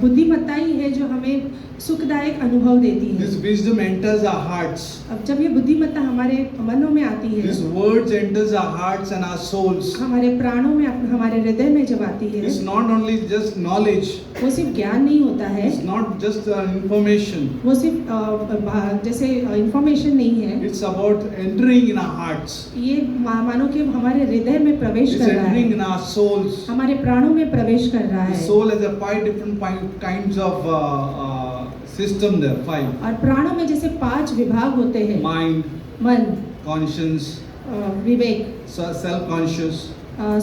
बुद्धिमत्ता ही है जो हमें सुखदायक अनुभव देती है। This wisdom enters our hearts. अब जब ये बुद्धिमत्ता हमारे मनों में आती है, These words enters our hearts and our souls. हमारे प्राणों में, हमारे हृदय में जब आती है, It's not only just knowledge. वो सिर्फ ज्ञान नहीं होता है, It's not just information. वो सिर्फ जैसे इंफॉर्मेशन नहीं है, It's about entering in our hearts. ये मानो कि हमारे हृदय में प्रवेश It's कर रहा entering है, in our souls. हमारे प्राणों में प्रवेश कर रहा The है। soul has a 5 different kinds of system there. 5. और प्राणों में जैसे 5 विभाग होते हैं, Mind, मन, conscience, विवेक, self-conscious,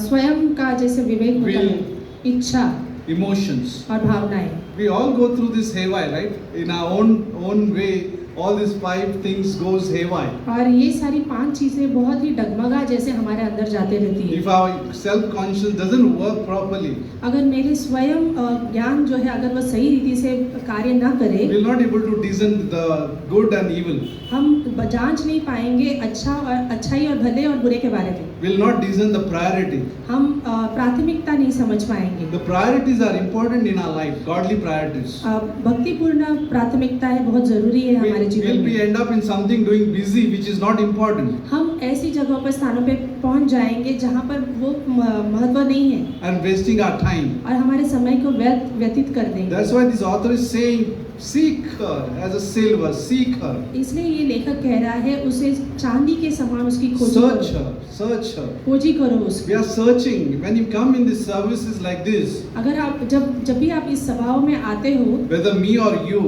स्वयं का जैसे विवेक होता Will. है, इच्छा emotions. और भावनाएं। We all go through this haywire, right? In our own way, all these 5 things goes haywire. और ये सारी 5 चीजें बहुत ही डगमगा जैसे हमारे अंदर जाते रहती है। If our self-conscious doesn't work properly, अगर मेरे स्वयं ज्ञान जो है अगर वो सही रीति से कार्य ना करे, we will not able to discern the good and evil. हम जांच नहीं पाएंगे अच्छाई और भले और बुरे के बारे में। We will not discern the priority. हम प्राथमिकता नहीं समझ पाएंगे। The priorities are important in our life, godly priorities. भक्तिपूर्ण प्राथमिकता है, बहुत जरूरी है हमारे जीवन We'll be में। end up in something doing busy which is not important, हम ऐसी जगहों पर, स्थानों पे पहुंच जाएंगे जहां पर वो महत्व नहीं है and wasting our time. और हमारे समय को व्यतीत कर देंगे। That's why this author is saying, seek her as a silver, seek her, इसलिए ये लेखक कह रहा है उसे चांदी के समान उसकी खोजी search करो, her, search her. खोजी करो उसकी। We are searching. When you come in these services like this, अगर आप जब भी आप इस सभाओं में आते हो, whether me or you,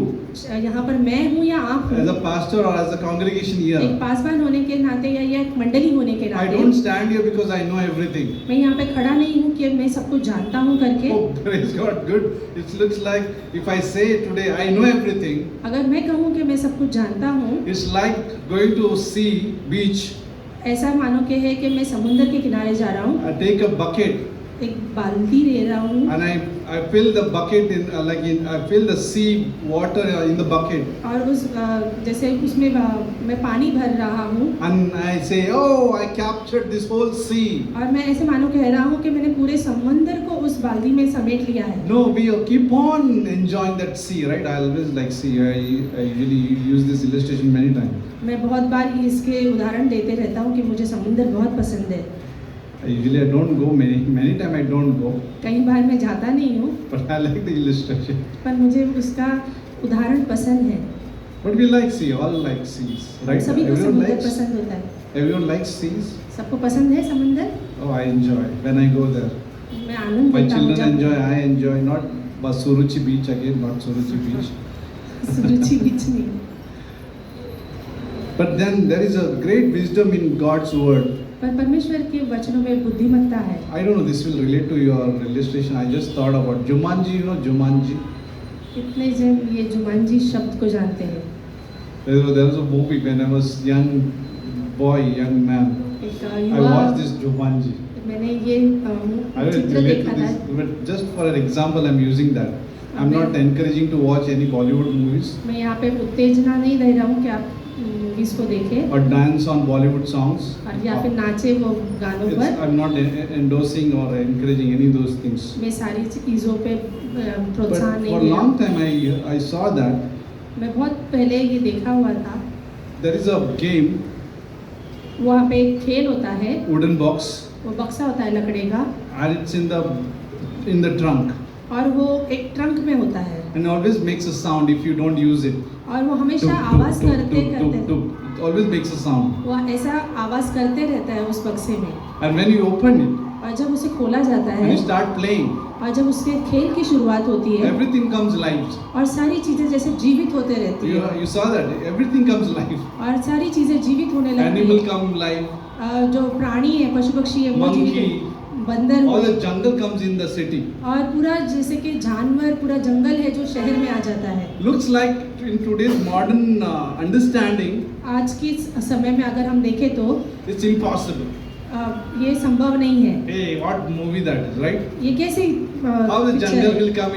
यहाँ पर मैं हूँ या आप as हो, a pastor or as a congregation एक here, पासवान होने के नाते या एक मंडली होने के I नाते, don't stand here because I know everything. मैं यहाँ पे खड़ा नहीं हूँ कि मैं सब कुछ जानता हूँ करके। Oh, praise God, good. It looks like if I say today I know everything, अगर मैं कहूँ कि मैं सब कुछ जानता हूँ, it's like going to sea, beach, ऐसा मानो के है कि मैं समुद्र के किनारे जा रहा हूँ, I take a bucket एक बाल्टी ले रहा हूँ and I fill the bucket in I fill the sea water in the bucket और उस जैसे उसमें मैं पानी भर रहा हूँ and I say, oh, I captured this whole sea. और मैं ऐसे मानो कह रहा हूँ कि मैंने पूरे समुद्र को उस बाल्टी में समेट लिया है। No, we keep on enjoying that sea, right? I always like sea. I really use this illustration many times. मैं बहुत बार इसके उदाहरण देते रहता हूँ कि मुझे समुद्र बहुत पसंद है। Usually I don't go many time I don't go, कई बार मैं जाता नहीं हूँ, but I like the illustration. पर मुझे उसका उदाहरण पसंद है। But we like sea, all like seas, right? सभी को Everyone समुद्र likes. पसंद होता है। Everyone likes seas. सबको पसंद है समुद्र। Oh, I enjoy when I go there. मैं आनंद My लेता हूँ children enjoy, जब I enjoy. Not Suruchi beach again, not Suruchi beach. रुचि बीच नहीं। But then there is a great wisdom in God's word. पर परमेश्वर के वचनों में बुद्धिमत्ता है। I don't know, this will relate to your illustration. I just thought about Jumanji, you know Jumanji? कितने जन ये जुमानजी शब्द को जानते हैं? There was a movie when I was young boy, young man. एक I युवा, watched this Jumanji. मैंने ये I will चित्र relate देखा to था। this, but just for an example, I'm using that. I'm not encouraging to watch any Bollywood movies मैं यहाँ पे उत्तेजना नहीं दे रहा हूँ कि आप मूवीज को देखें or dance on Bollywood songs. और या फिर नाचे वो गानों पर। I'm not endorsing or encouraging any of those things. मैं सारी चीज़ों पे But प्रोत्साहन for नहीं a दे रहा long हूँ। time I saw that मैं बहुत पहले ये देखा हुआ था। there is a game, वहाँ पे एक खेल होता है, wooden box, वो बक्सा होता है लकड़े का and it's in the trunk. और वो एक ट्रंक में होता है and always makes a sound if you don't use it. और वो हमेशा Tuk, tuk, आवाज tuk, करते tuk, tuk, करते tuk. It always makes a sound. वो ऐसा आवाज करते रहता है उस बक्से में। And when you open it और जब उसे खोला जाता and है you start playing, और जब उसके खेल की शुरुआत होती है everything comes live. और सारी चीजें जैसे जीवित होते रहती You, है you saw that everything comes live. और सारी चीजें जीवित होने लगती Animal है। come live. जो प्राणी है, पशु पक्षी है, वो Monkey. जीवित, बंदर All हुए, the jungle comes in the city. और पूरा जैसे कि जानवर, पूरा जंगल है जो शहर में आ जाता है। Looks like in today's modern understanding, आज के समय में अगर हम देखें तो it's impossible. ये संभव नहीं है। Hey, what movie that is, right? ये कैसे How the picture jungle है? will come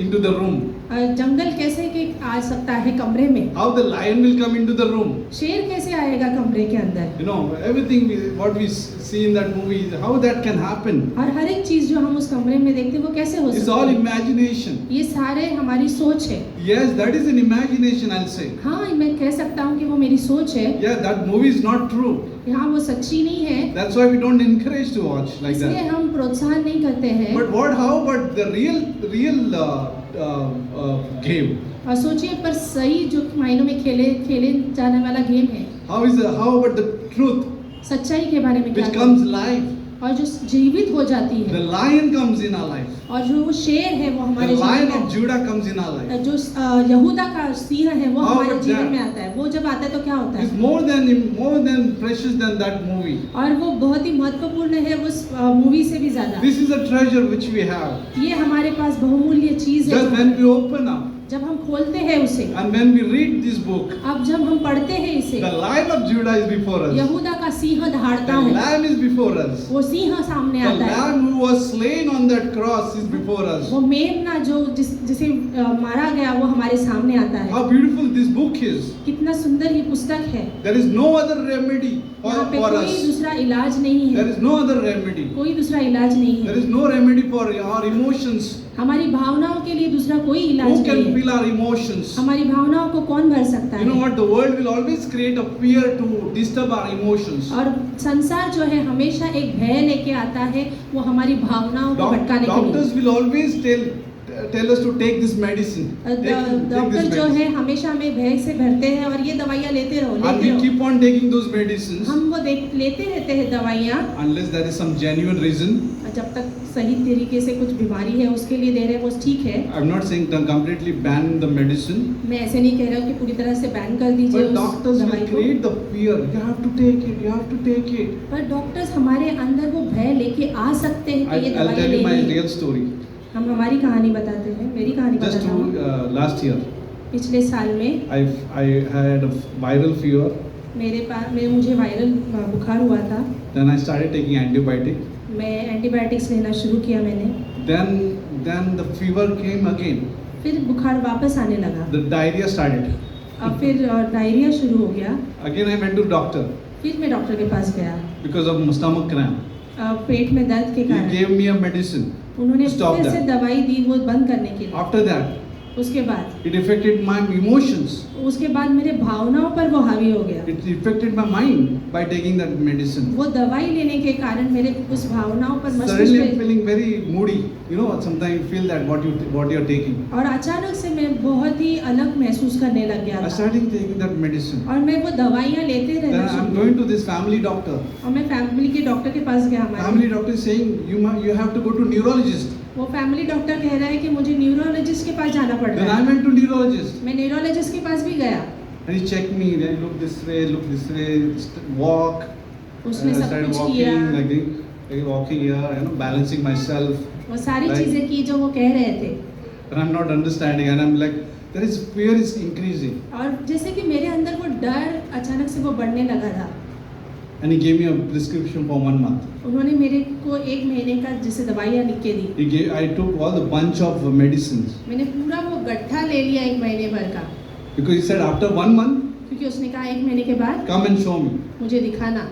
into the room? जंगल कैसे कि आ सकता है कमरे में? How the lion will come into the room? शेर कैसे आएगा कमरे के अंदर? You know, everything what we see in that movie, how that can happen? और हर एक चीज जो हम उस कमरे में देखते हैं वो कैसे हो It's सकता all है? imagination. ये सारे हमारी सोच है। Yes, that is an imagination, I'll say. हाँ, मैं कह सकता हूँ कि वो मेरी सोच है। Yeah, that movie is not true. यहाँ वो सच्ची नहीं है, That's why we don't encourage to watch like इसलिए that. हम प्रोत्साहन नहीं करते हैं। But how about the real game? और सोचिए पर सही जो मायनों में खेले जाने वाला गेम है, How about the truth सच्चाई के बारे में क्या which है? comes live? और जो जीवित हो जाती The है, lion comes in our life. और जो वो शेर है वो The हमारे lion जीवन of में, Judah comes in our life. जो यहूदा का सिंह है वो How हमारे about जीवन that? में आता है। वो जब आता है तो क्या होता It's है? more than precious than that movie. और वो बहुत ही महत्वपूर्ण है उस मूवी से भी ज्यादा। This is a treasure which we have. ये हमारे पास बहुमूल्य चीज है। Just when we open up जब हम खोलते हैं उसे, and when we read this book, अब जब हम पढ़ते हैं इसे, the lion of Judah is before us. यहूदा का सिंह दहाड़ता The है, lamb is before us. वो सिंह सामने The आता है। lamb who was slain on that cross is before us. वो मेमना जो जिसे मारा गया वो हमारे सामने आता है। How beautiful this book is. कितना सुंदर ये पुस्तक है। There is no other remedy यहाँ पे for कोई us. दूसरा इलाज नहीं There है, is no other remedy. कोई दूसरा इलाज नहीं There है। is no remedy for our emotions. हमारी भावनाओं के लिए दूसरा कोई इलाज Who can नहीं है। feel our emotions? हमारी भावनाओं को कौन भर सकता You know है? what? The world will always create a fear to disturb our emotions. और संसार जो है हमेशा एक भय लेके आता है, वो हमारी भावनाओं को भटकाने के लिए। Doctors will always tell us to take this medicine. Take doctor this जो medicine. है हमेशा हमें भय से भरते हैं और ये दवाइयाँ लेते रहो And लेते we रहो। keep on taking those medicines हम वो लेते रहते हैं दवाइयाँ, unless there is some genuine reason. जब तक सही तरीके से कुछ बीमारी है उसके लिए दे रहे हैं वो ठीक है। I'm not saying to completely ban the medicine, मैं ऐसे नहीं कह रहा हूँ कि पूरी तरह से बैन कर दीजिए but उस doctors दवाई will को, create the fear. You have to take it. You have to take it. पर डॉक्टर्स हमारे अंदर वो भय लेके आ सकते हैं कि ये I'll दवाई tell you my लेनी है। real story. हम हमारी कहानी बताते हैं, मेरी कहानी Just बताता हूँ। last year, पिछले साल में I had a viral fever. मुझे वायरल बुखार हुआ था। Then I started taking antibiotic. मैं एंटीबायोटिक्स लेना शुरू किया मैंने, Then the fever came again. फिर बुखार वापस आने लगा, The diarrhea started. अब फिर डायरिया शुरू हो गया। Again I went to doctor फिर मैं डॉक्टर के पास गया, because of stomach cramp. पेट में दर्द के He कारण gave me a medicine. उन्होंने Stop फिर से that. दवाई दी वो बंद करने के लिए। After that, उसके बाद it affected my emotions. उसके बाद मेरे भावनाओं पर वो हावी हो गया। It affected my mind by taking that medicine. वो दवाई लेने के कारण मेरे उस भावनाओं पर मस्तिष्क Suddenly I'm पे, feeling very moody. You know, sometimes you feel that what you're taking. और अचानक से मैं बहुत ही अलग महसूस करने लग गया I था started taking that medicine. और मैं वो दवाइयाँ लेते Then रहना I'm शुरू going to this family doctor. और मैं फैमिली के डॉक्टर के पास गया। Family हमारे doctor is saying you have to go to neurologist. वो फैमिली डॉक्टर कह रहा है कि मुझे न्यूरोलॉजिस्ट के पास जाना पड़ Then रहा I है। went to neurologist. मैं न्यूरोलॉजिस्ट के पास भी गया, And he checked me. Then look this way, walk. उसने I सब started कुछ walking, किया, like walking here, balancing myself. वो सारी Right. चीजें की जो वो कह रहे थे। And I'm not understanding. And I'm like, there is fear is increasing. और जैसे कि मेरे अंदर वो डर अचानक से वो बढ़ने लगा था। And he gave me a prescription for 1 month. उन्होंने मेरे को 1 महीने का जैसे दवाइयाँ लिख के दी। I took all the bunch of medicines मैंने पूरा वो गट्ठा ले लिया 1 महीने भर का, because he said after 1 month, क्योंकि उसने कहा 1 महीने के बाद come and show me. मुझे दिखाना।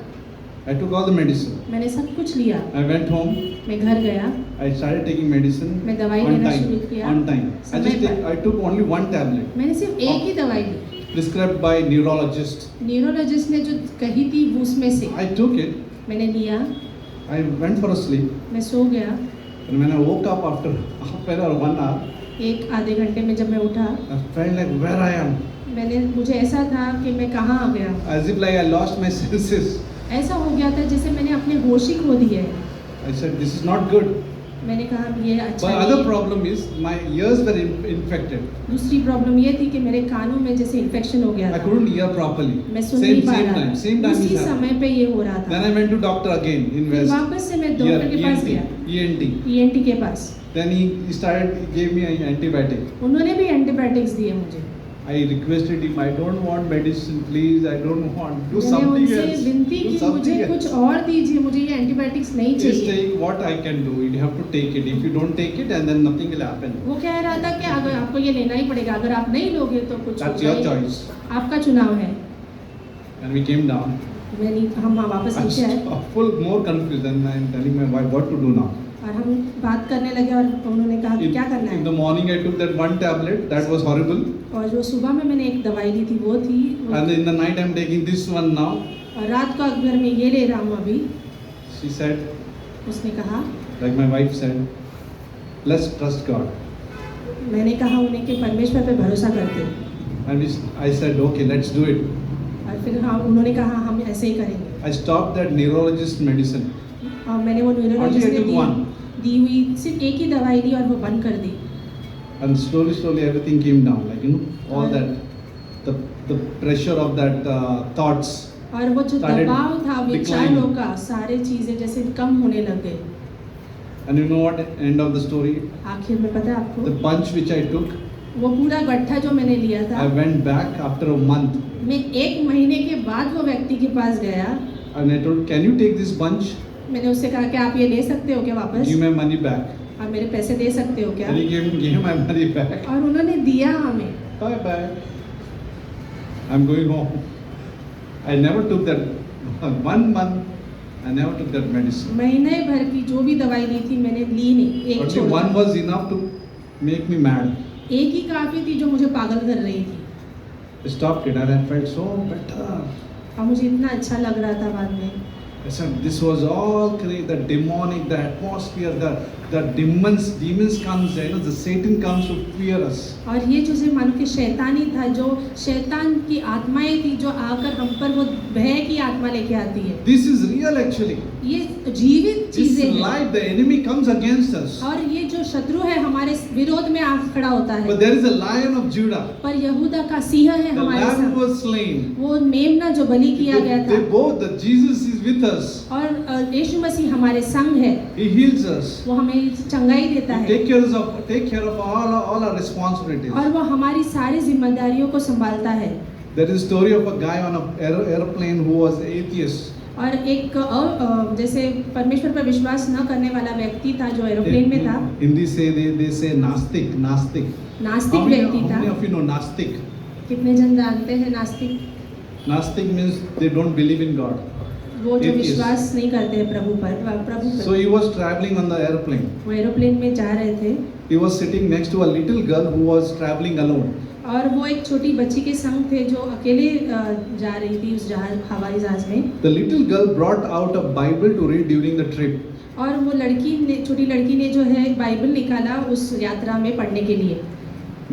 I took all the medicine. मैंने सब कुछ लिया, I went home. मैं घर गया, I started taking medicine मैं दवाई on लेना time. शुरू किया। On time. समय पर। I took only 1 tablet मैंने सिर्फ एक ही दवाई ली, prescribed by neurologist. न्यूरोलॉजिस्ट ने जो कही थी वो उसमें से I took it. मैंने लिया, I went for a sleep. मैं सो गया। And when I woke up after half an hour, 1 hour, एक आधे घंटे में जब मैं उठा, I felt like where I am, मुझे ऐसा था कि मैं कहाँ आ गया। as if like I lost my senses. ऐसा हो गया था जैसे मैंने अपने होश ही खो दिए। I said, this is not good. मैंने कहा ये अच्छा But नहीं other है। problem is my ears were infected. दूसरी प्रॉब्लम ये थी कि मेरे कानों में जैसे इन्फेक्शन हो गया I था, couldn't hear properly. मैं सुन नहीं पा Same रहा time, था। same time उसी it happened. समय पे ये हो रहा Then था। I went to doctor again in फिर West. वापस से मैं डॉक्टर के पास गया, ENT. ENT के पास। Then he gave me an antibiotic. उन्होंने भी एंटीबायोटिक्स दिए मुझे। I requested him, I don't want medicine, please. I don't want. Do मैंने something उनसे else. विनती Do की, something मुझे else. कुछ और दीजिए, मुझे ये एंटीबायोटिक्स नहीं He's चाहिए। saying what I can do. You have to take it. If you don't take it, and then nothing will happen. वो कह रहा था कि अगर आपको ये लेना ही पड़ेगा, अगर आप नहीं लोगे तो कुछ That's होगा your ही। choice. आपका चुनाव है। And we came down. हम वापस I नीचे आए was full more confused, and I'm telling my wife what to do now. और हम बात करने लगे और उन्होंने कहा कि क्या करना In the है। morning, I took that one tablet. That was horrible. और जो सुबह में मैंने एक दवाई ली थी वो थी, And in the night, I'm taking this one now. और रात को अगर मैं ये ले रहा हूँ अभी। She said, उसने कहा, like my wife said, let's trust God. मैंने कहा उन्हें कि परमेश्वर पे भरोसा करते हैं। And I said, okay, let's do it. और फिर हाँ, उन्होंने कहा हम ऐसे ही करेंगे। I stopped that neurologist medicine. और मैंने वो न्यूरोलॉजिस्ट Only I ने took one. दी हुई सिर्फ एक ही दवाई ली और वो बंद कर दी। And slowly everything came down. Like, all that, the pressure of that thoughts. और वो जो started दबाव था विचारों declining. का, सारी चीजें जैसे कम होने लग गए। And you know what? End of the story. आखिर में पता है आपको, The bunch which I took, वो पूरा गट्ठा जो मैंने लिया था, I went back after a month. मैं 1 महीने के बाद वो व्यक्ति के पास गया। And I told, can you take this bunch? मैंने उससे कहा कि आप ये ले सकते हो क्या वापस, Give my money back. आप मेरे पैसे दे सकते हो क्या। And he gave my money back. और उन्होंने दिया हमें। Bye bye. I'm going home. I never took that 1 month. I never took that medicine. महीने भर की जो भी दवाई ली थी मैंने ली नहीं, एक Only छोड़ one the. was enough to make me mad. एक ही काफी थी जो मुझे पागल कर रही थी। I stopped it and I felt so better. और मुझे इतना अच्छा लग रहा था बाद में। I said, this was all crazy, the demonic, the atmosphere, the demons comes, the Satan comes to fear us. और ये जो मानो कि शैतानी था, जो शैतान की आत्माएं थी जो आकर हम पर वो भय की आत्मा लेके आती है। This is real actually. ये जीवित This चीजें हैं। life, the enemy comes against us. और ये जो शत्रु है हमारे विरोध में आ खड़ा होता है। But there is a lion of Judah. पर यहूदा का सिंह है The हमारे lamb साथ। was slain. वो मेमना जो बलि किया गया They था। both, the Jesus is with us. और यीशु मसीह हमारे संग है, He heals us. वो हमें चंगाई देता है Take care of all our responsibilities. और वो हमारी सारी जिम्मेदारियों को संभालता है। There is a story of a guy on an airplane who was atheist. और एक जैसे परमेश्वर पर विश्वास न करने वाला व्यक्ति था जो एरोप्लेन में था। हिंदी से they say नास्तिक. नास्तिक How many व्यक्ति था। of you know नास्तिक? कितने जन जानते हैं नास्तिक? Nastic means they don't believe in God. वो जो Atheist. विश्वास नहीं करते हैं प्रभु पर। So he was traveling on the airplane. वो एरोप्लेन में जा रहे थे He was sitting next to a little girl who was traveling alone. और वो एक छोटी बच्ची के संग थे जो अकेले जा रही थी उस हवाई जहाज में। The little girl brought out a Bible to read during the trip. और वो छोटी लड़की ने जो है बाइबल निकाला उस यात्रा में पढ़ने के लिए।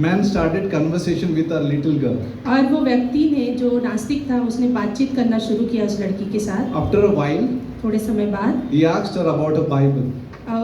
Man started conversation with a little girl. और वो व्यक्ति ने जो नास्तिक था उसने बातचीत करना शुरू किया उस लड़की के साथ। After a while, थोड़े समय बाद he asked her about a Bible.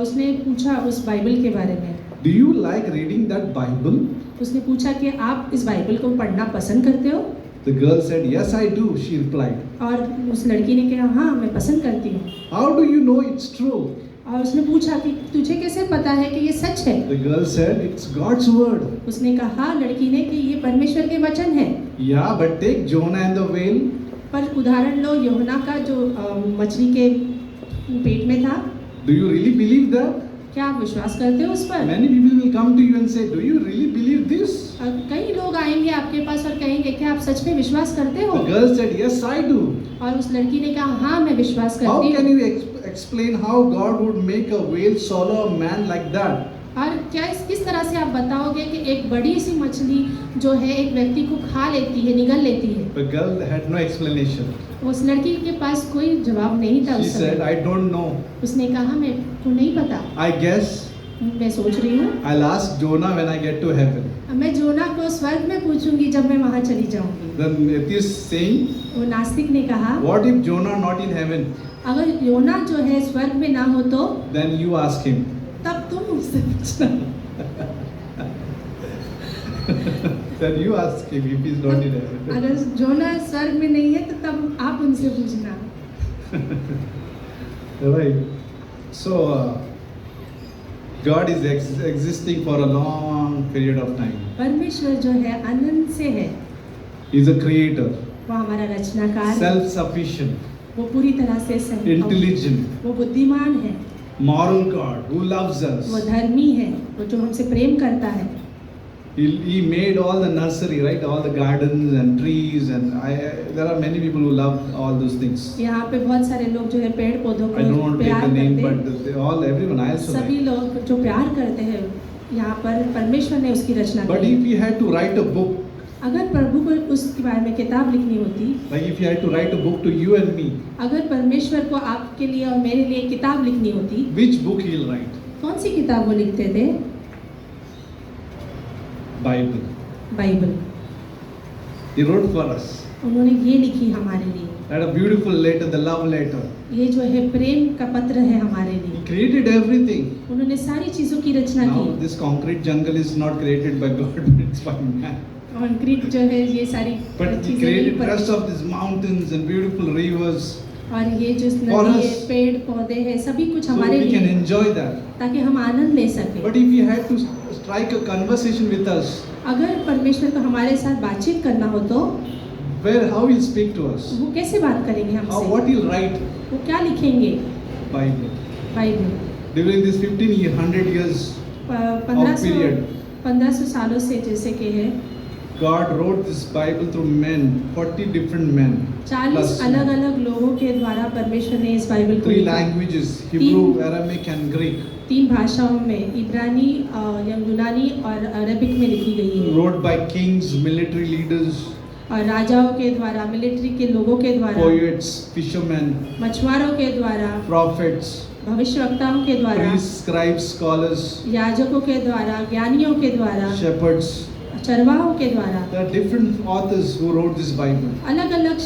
उसने पूछा उस बाइबल के बारे में। Do you like reading that Bible? उसने पूछा कि आप इस बाइबल को पढ़ना पसंद करते हो? The girl said, yes, I do, she replied. और उस लड़की ने कहा हाँ मैं पसंद करती हूँ। How do you know it's true? और उसने पूछा कि तुझे कैसे पता है कि ये सच है? The girl said, it's God's word. उसने कहा लड़की ने कि ये परमेश्वर के वचन है। Yeah, but take Jonah and the whale. पर उदाहरण लो योना का जो मछली के पेट में था। Do you really believe that? क्या आप विश्वास करते हो उस पर? Many people will come to you and say, do you really believe this? कई लोग आएंगे आपके पास और कहेंगे क्या आप सच में विश्वास करते हो? The girl said, yes, I do. और उस लड़की ने कहा हाँ मैं विश्वास How करती can हूँ। you explain how God would make a whale swallow a man like that? और क्या किस तरह से आप बताओगे कि एक बड़ी सी मछली जो है एक व्यक्ति को खा लेती है, निगल लेती है? The girl had no explanation. उस लड़की के पास कोई जवाब नहीं था She उस said, समय। I don't know. उसने कहा मेरे को नहीं पता। I guess मैं सोच रही हूँ I'll ask Jonah when I get to heaven. मैं जोना को स्वर्ग में पूछूंगी जब मैं वहाँ चली जाऊंगी। Then atheist saying, वो नास्तिक ने कहा what if Jonah not in heaven? अगर योना जो है स्वर्ग में ना हो तो Then you ask him. तब तुम उससे पूछना। Then you ask him if he's not in heaven. अगर जोना स्वर्ग में नहीं है तो तब आप उनसे पूछना। Right. So, God is existing for a long period of time. परमेश्वर जो है अनंत से है, He's a creator, वो हमारा रचनाकार है, self-sufficient, वो पूरी तरह से intelligent, वो बुद्धिमान है, moral God who loves वो us. धर्मी है, वो जो हमसे प्रेम करता है। He made all the nursery, right? All the gardens and trees, and there are many people who love all those things. यहाँ पे बहुत सारे लोग जो है पेड़ पौधों I don't को want to take प्यार the name, करते but everyone I also सभी like. लोग जो प्यार करते हैं यहाँ पर परमेश्वर ने उसकी रचना But की। if he had to write a book, अगर प्रभु को उसके बारे में किताब लिखनी होती, like if he had to write a book to you and me, अगर परमेश्वर को आपके लिए और मेरे लिए किताब लिखनी होती, which book he'll write? कौन सी किताब वो लिखते थे? Bible. Bible. He wrote for us. उन्होंने ये लिखी हमारे लिए। That a beautiful letter, the love letter. ये जो है प्रेम का पत्र है हमारे He लिए। created everything. उन्होंने सारी चीजों की रचना Now की। this concrete jungle is not created by God, but it's by man. Concrete जो है ये सारी But he चीजें created नहीं rest पर- of these mountains and beautiful rivers, और ये जो For नदी us. है, पेड़ पौधे हैं, सभी कुछ so हमारे we can लिए, enjoy that. ताकि हम आनंद ले सकें। But if he had to strike a conversation with us, अगर परमेश्वर को हमारे साथ बातचीत करना हो तो how he'll speak to us? वो कैसे बात करेंगे How, हमसे? what he'll write? वो क्या लिखेंगे? Bible. Bible. During this 100 years, 1500 सालों से जैसे कि है, God wrote this Bible through men, 40 different men. 40 plus अलग अलग लोगों के द्वारा परमेश्वर ने इस बाइबल को 3 लिखा। languages, Hebrew, Aramaic and Greek. 3 भाषाओं में, इब्रानी, यूनानी और अरबिक में लिखी गई है। Wrote by kings, military leaders, और राजाओं के द्वारा, मिलिट्री के लोगों के द्वारा, poets, fishermen, मछुआरों के द्वारा, prophets, भविष्यवक्ताओं के द्वारा, priests, scribes, scholars, याजकों के द्वारा, ज्ञानियों के द्वारा, shepherds. चरवाहों के द्वारा। There are different authors who wrote this Bible. अलग अलग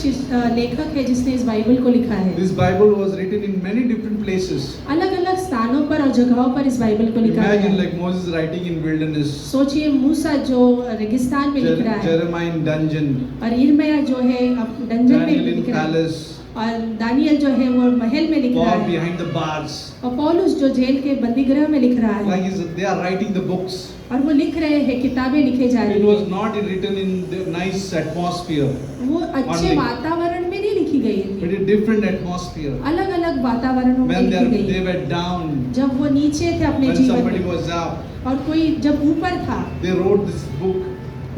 लेखक है जिसने इस बाइबल को लिखा है। This Bible was written in many different places. अलग अलग स्थानों पर और जगहों पर इस बाइबल को लिखा है। Imagine like Moses writing in wilderness, सोचिए मूसा जो रेगिस्तान में लिख रहा है, Jeremiah in dungeon, और यिर्मयाह जो है डंजन में Daniel in लिख रहा है, palace, और दानियल जो है वो महल में लिख रहा Paul है, behind the bars. और पौलुस जो जेल के बंदीगृह में लिख रहा है, Like they are writing the books. और वो लिख रहे हैं, किताबें लिखे जा It रही was हैं। not written in the nice atmosphere, वो अच्छे Only. वातावरण में नहीं लिखी गई but थी, a different atmosphere. अलग अलग वातावरणों में When लिखी गई they है। were down, जब वो नीचे थे अपने when जीवन somebody में, was up, और कोई जब ऊपर था, they wrote this book.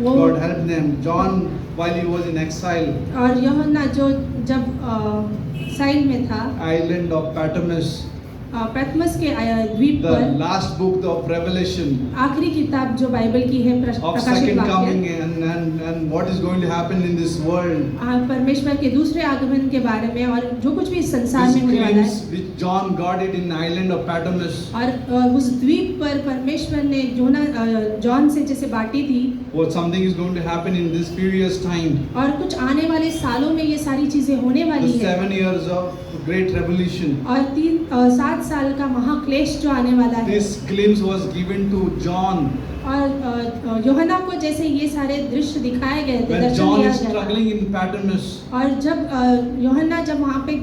वो God helped them. John, while he was in exile, और यूहन्ना जो जब साइल में था, island of Patmos, पैटमस के द्वीप the पर, last book of Revelation, आखिरी किताब जो बाइबल की है, of प्रकाशित second वाक्य, coming and what is going to happen in this world. परमेश्वर के दूसरे आगमन के बारे में और जो कुछ भी इस संसार These में होने वाला claims है, which John got it in island of Patmos और उस द्वीप पर परमेश्वर ने जॉन से जैसे बांटी थी, or something is going to happen in this few years time. और कुछ आने वाले सालों में ये सारी चीजें होने The वाली है, 7 years of great revolution. और 7 साल का महाक्लेश जो आने वाला है, This glimpse was given to John और यूहन्ना को जैसे ये सारे दृश्य दिखाए गए थे, when दर्शन John दिया is गया था। struggling in Patmos. और जब यूहन्ना जब वहाँ पे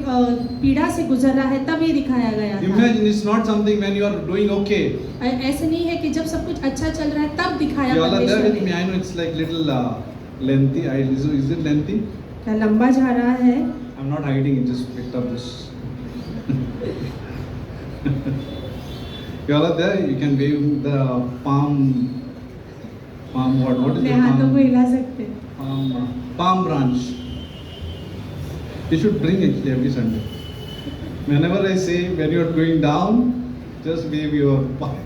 पीड़ा से गुजर रहा है, तब ये दिखाया गया था। Imagine it's not something when you are doing okay. ऐसे नहीं है कि जब सब कुछ अच्छा चल रहा है तब दिखाया You all are there परमेश्वर with me. ने। I know it's like little lengthy. Is it lengthy? क्या लंबा जा रहा है? I'm not hiding it. Just picked up this. You all are there. You can wave the palm. What? What is अपने the हाथों को palm? हिला सकते हैं। Palm branch. You should bring it every Sunday. Whenever I say when you are going down, just wave your palm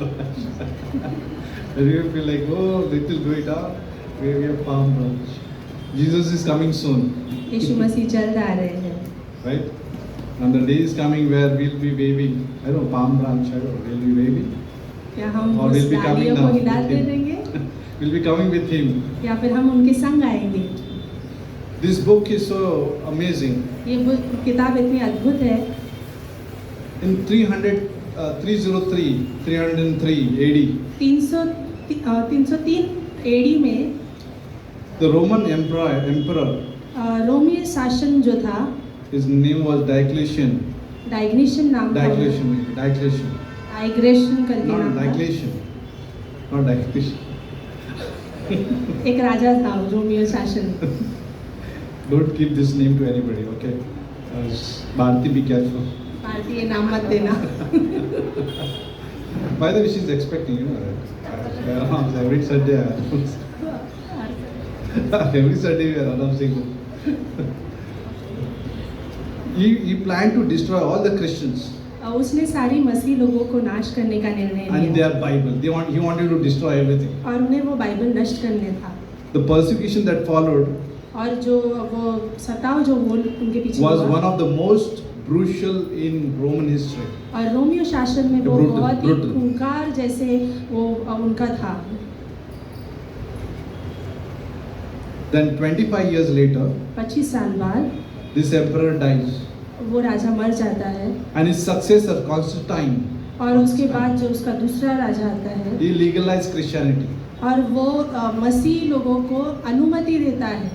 branch. When you feel like, oh, little going down, wave your palm branch. Jesus is coming soon, यीशु मसीह जल्द आ रहे हैं। right? And the day is coming where we'll be waving, I don't know, palm branch, I don't know, we'll be waving. क्या हम Or उस we'll be coming डालियों को now हिलाते with him. रहेंगे We'll be coming with him. या फिर हम उनके संग आएंगे? This book is so amazing. ये किताब इतनी अद्भुत है। In 303 AD, 303 एडी में the Roman emperor, रोमीय शासन जो था, his name was Diocletian. डाइग्नेशन नाम था। Diocletian. डाइग्रेशन करके Not नाम था। Diocletian. Not Diocletian. एक राजा था रोमीय शासन। Don't give this name to anybody, okay? Bharti, be careful. भारतीय नाम मत देना। By the way, she's expecting, you know that. Every Sunday, every Sunday we are announcing. He planned to destroy all the Christians उसने सारी मसीह लोगों को नाश करने का निर्णय and लिया their Bible. He wanted to destroy everything. और उन्हें वो बाइबल नष्ट करने था। The persecution that followed और जो वो सताव जो वो उनके पीछे was हुआ, one of the most brutal in Roman history. और रोमियो शासन में वो Brutal, बहुत ही brutal. खूंखार जैसे वो उनका था। Then 25 years later, 25 साल बाद this emperor dies. वो राजा मर जाता है And his successor, Constantine, और उसके बाद जो उसका दूसरा राजा आता है he legalized Christianity. और वो मसीह लोगों को अनुमति देता है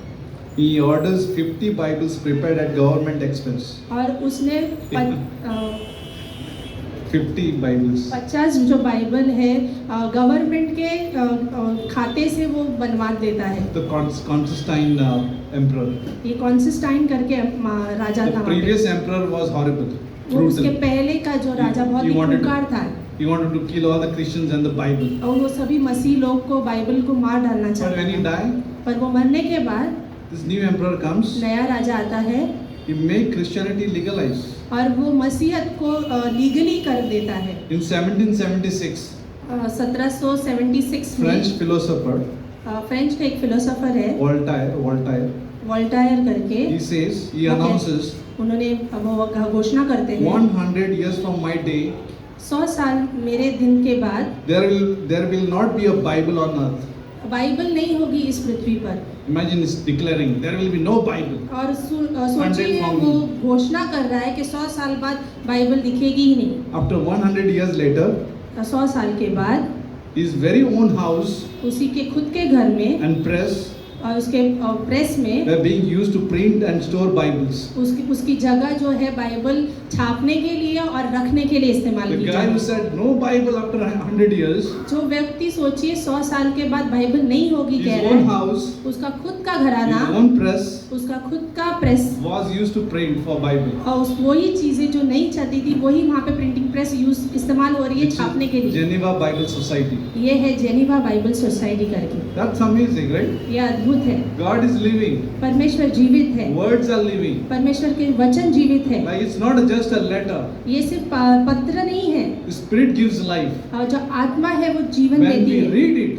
He orders 50 Bibles prepared at government expense. और उसने 50 Bibles. 50 जो बाइबल है गवर्नमेंट के खाते से वो बनवा देता है। The Constantine emperor. ये कॉन्स्टेंटाइन करके राजा The था वहाँ पे। previous emperor was horrible, वो उसके brutal. पहले का जो राजा बहुत ही खूंखार था He wanted to kill all the Christians and the Bible. और वो सभी मसीह लोग को बाइबल को मार डालना But चाहता when he था। died, पर वो मरने के बाद this new emperor comes. नया राजा आता है He made Christianity legalized. और वो मसीहत को लीगली कर देता है। In 1776, 1776 French में philosopher फ्रेंच का एक फिलोसोफर है Voltaire, वोल्टायर करके, he says, he Okay. announces, उन्होंने वो घोषणा करते हैं 100 years from my day, 100 साल मेरे दिन के बाद there will not be a Bible on earth. Bible नहीं होगी इस पृथ्वी पर। Imagine it's declaring there will be no Bible. और सोचिए वो घोषणा कर रहा है कि 100 साल बाद बाइबल दिखेगी ही नहीं। After 100 years later, 100 साल के बाद his very own house उसी के खुद के घर में and press और उसके प्रेस में were being used to print and store Bibles. उसकी जगह जो है बाइबल छापने के लिए और रखने के लिए इस्तेमाल The की guy who जाती। said no Bible after 100 years, जो व्यक्ति सोचिए 100 साल के बाद बाइबल नहीं होगी कह his रहा own है, house, उसका खुद का his घराना, own press उसका खुद का press was used to print for Bible. और वही चीजें जो नहीं चाहती थी वही वहाँ पे प्रिंटिंग प्रेस यूज इस्तेमाल हो रही है It's छापने के लिए। Geneva Bible Society. ये है जेनीवा बाइबल सोसाइटी करके। That's amazing, right? ये अद्भुत है। God is living. परमेश्वर जीवित है, Words are living. परमेश्वर के वचन जीवित है। Like it's not just a letter. ये सिर्फ पत्र नहीं है, The Spirit gives life. और जो आत्मा है वो जीवन When देती we है। read it,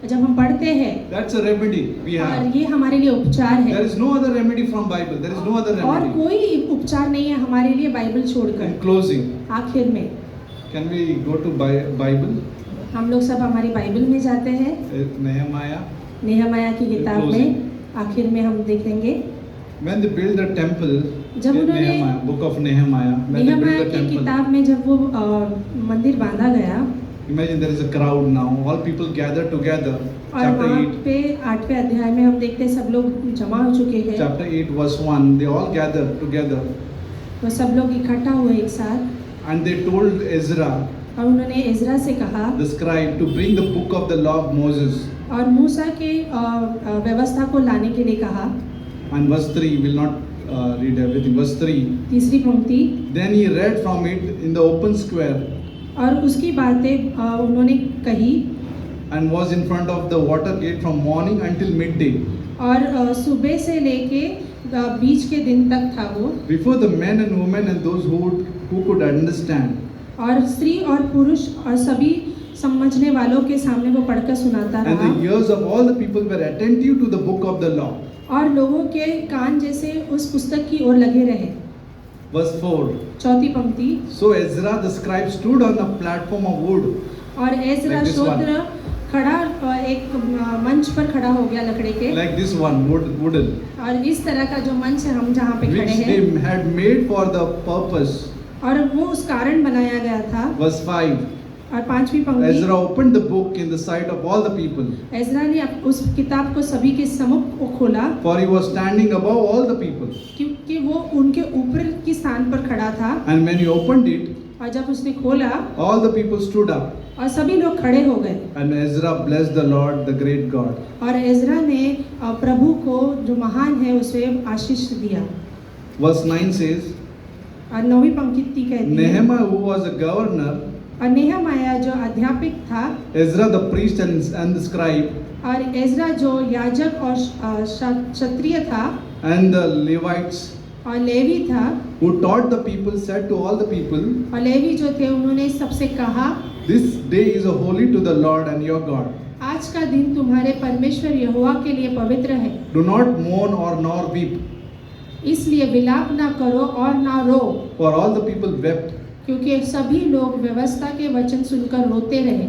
जब हम पढ़ते हैं that's a remedy we have. और ये हमारे लिए उपचार There है is no other remedy from Bible. There is no other और remedy. कोई उपचार नहीं है हमारे लिए बाइबल In छोड़कर। closing, आखिर में can we go to Bible? हम लोग सब हमारी बाइबल में जाते हैं, Nehemiah. नेहमाया की किताब में आखिर में हम देखेंगे When they build the temple, जब उन्होंने Nehemiah, book of Nehemiah, when they नेहमाया build the की temple, किताब में जब वो मंदिर बांधा गया imagine there is a crowd now. All people gather together. और Chapter वहाँ 8, पे 8वें अध्याय में हम देखते हैं सब लोग जमा हो चुके हैं, chapter 8, verse 1. They all gathered together तो सब लोग इकट्ठा हुए एक साथ and they told Ezra, और उन्होंने इज़रा से कहा the scribe, to bring the book of the law of Moses. और मूसा के व्यवस्था को लाने के लिए कहा। And verse 3, will not read everything. Verse 3. तीसरी पंक्ति, Then he read from it in the open square और उसकी बातें उन्होंने कही and was in front of the water gate from morning until midday. और सुबह से लेके बीच के दिन तक था वो, Before the men and women and those who could understand. और स्त्री और पुरुष और सभी समझने वालों के सामने वो पढ़कर सुनाता And रहा the ears of all the people were attentive to the book of the law. और लोगों के कान जैसे उस पुस्तक की ओर लगे रहे। verse 4. चौथी पंक्ति। So Ezra the scribe stood on a platform of wood. और एजरा Like this शूद्र खड़ा एक मंच पर खड़ा हो गया लकड़ी के, Like this one, wooden. और इस तरह का जो मंच है हम जहाँ पे खड़े Which हैं, they had made for the purpose. और वो उस कारण बनाया गया था। Verse 5. और पांचवी पंक्ति। Ezra opened the book in the sight of all the people. Ezra ने उस किताब को सभी के सम्मुख को खोला, For he was standing above all the people. क्योंकि वो उनके ऊपर की स्थान पर खड़ा था। And when he opened it, और जब उसने खोला, all the people stood up. और सभी लोग खड़े हो गए। And Ezra blessed the Lord, the great God. और एजरा ने प्रभु को जो महान है उसे आशीष दिया। Verse 9 says, और नौवीं पंक्ति कहती है, Nehemiah, who was a governor, और नेहमाया जो अध्यापक था, Ezra the priest and the scribe, और एजरा जो याजक और क्षत्रिय था, and the Levites और लेवी था, who taught the people, said to all the people, और लेवी जो थे उन्होंने सबसे कहा, This day is holy to the Lord and your God. आज का दिन तुम्हारे परमेश्वर यहोवा के लिए पवित्र है, Do not mourn or nor weep. इसलिए विलाप ना करो और ना रो, For all the people wept. क्योंकि सभी लोग व्यवस्था के वचन सुनकर रोते रहे।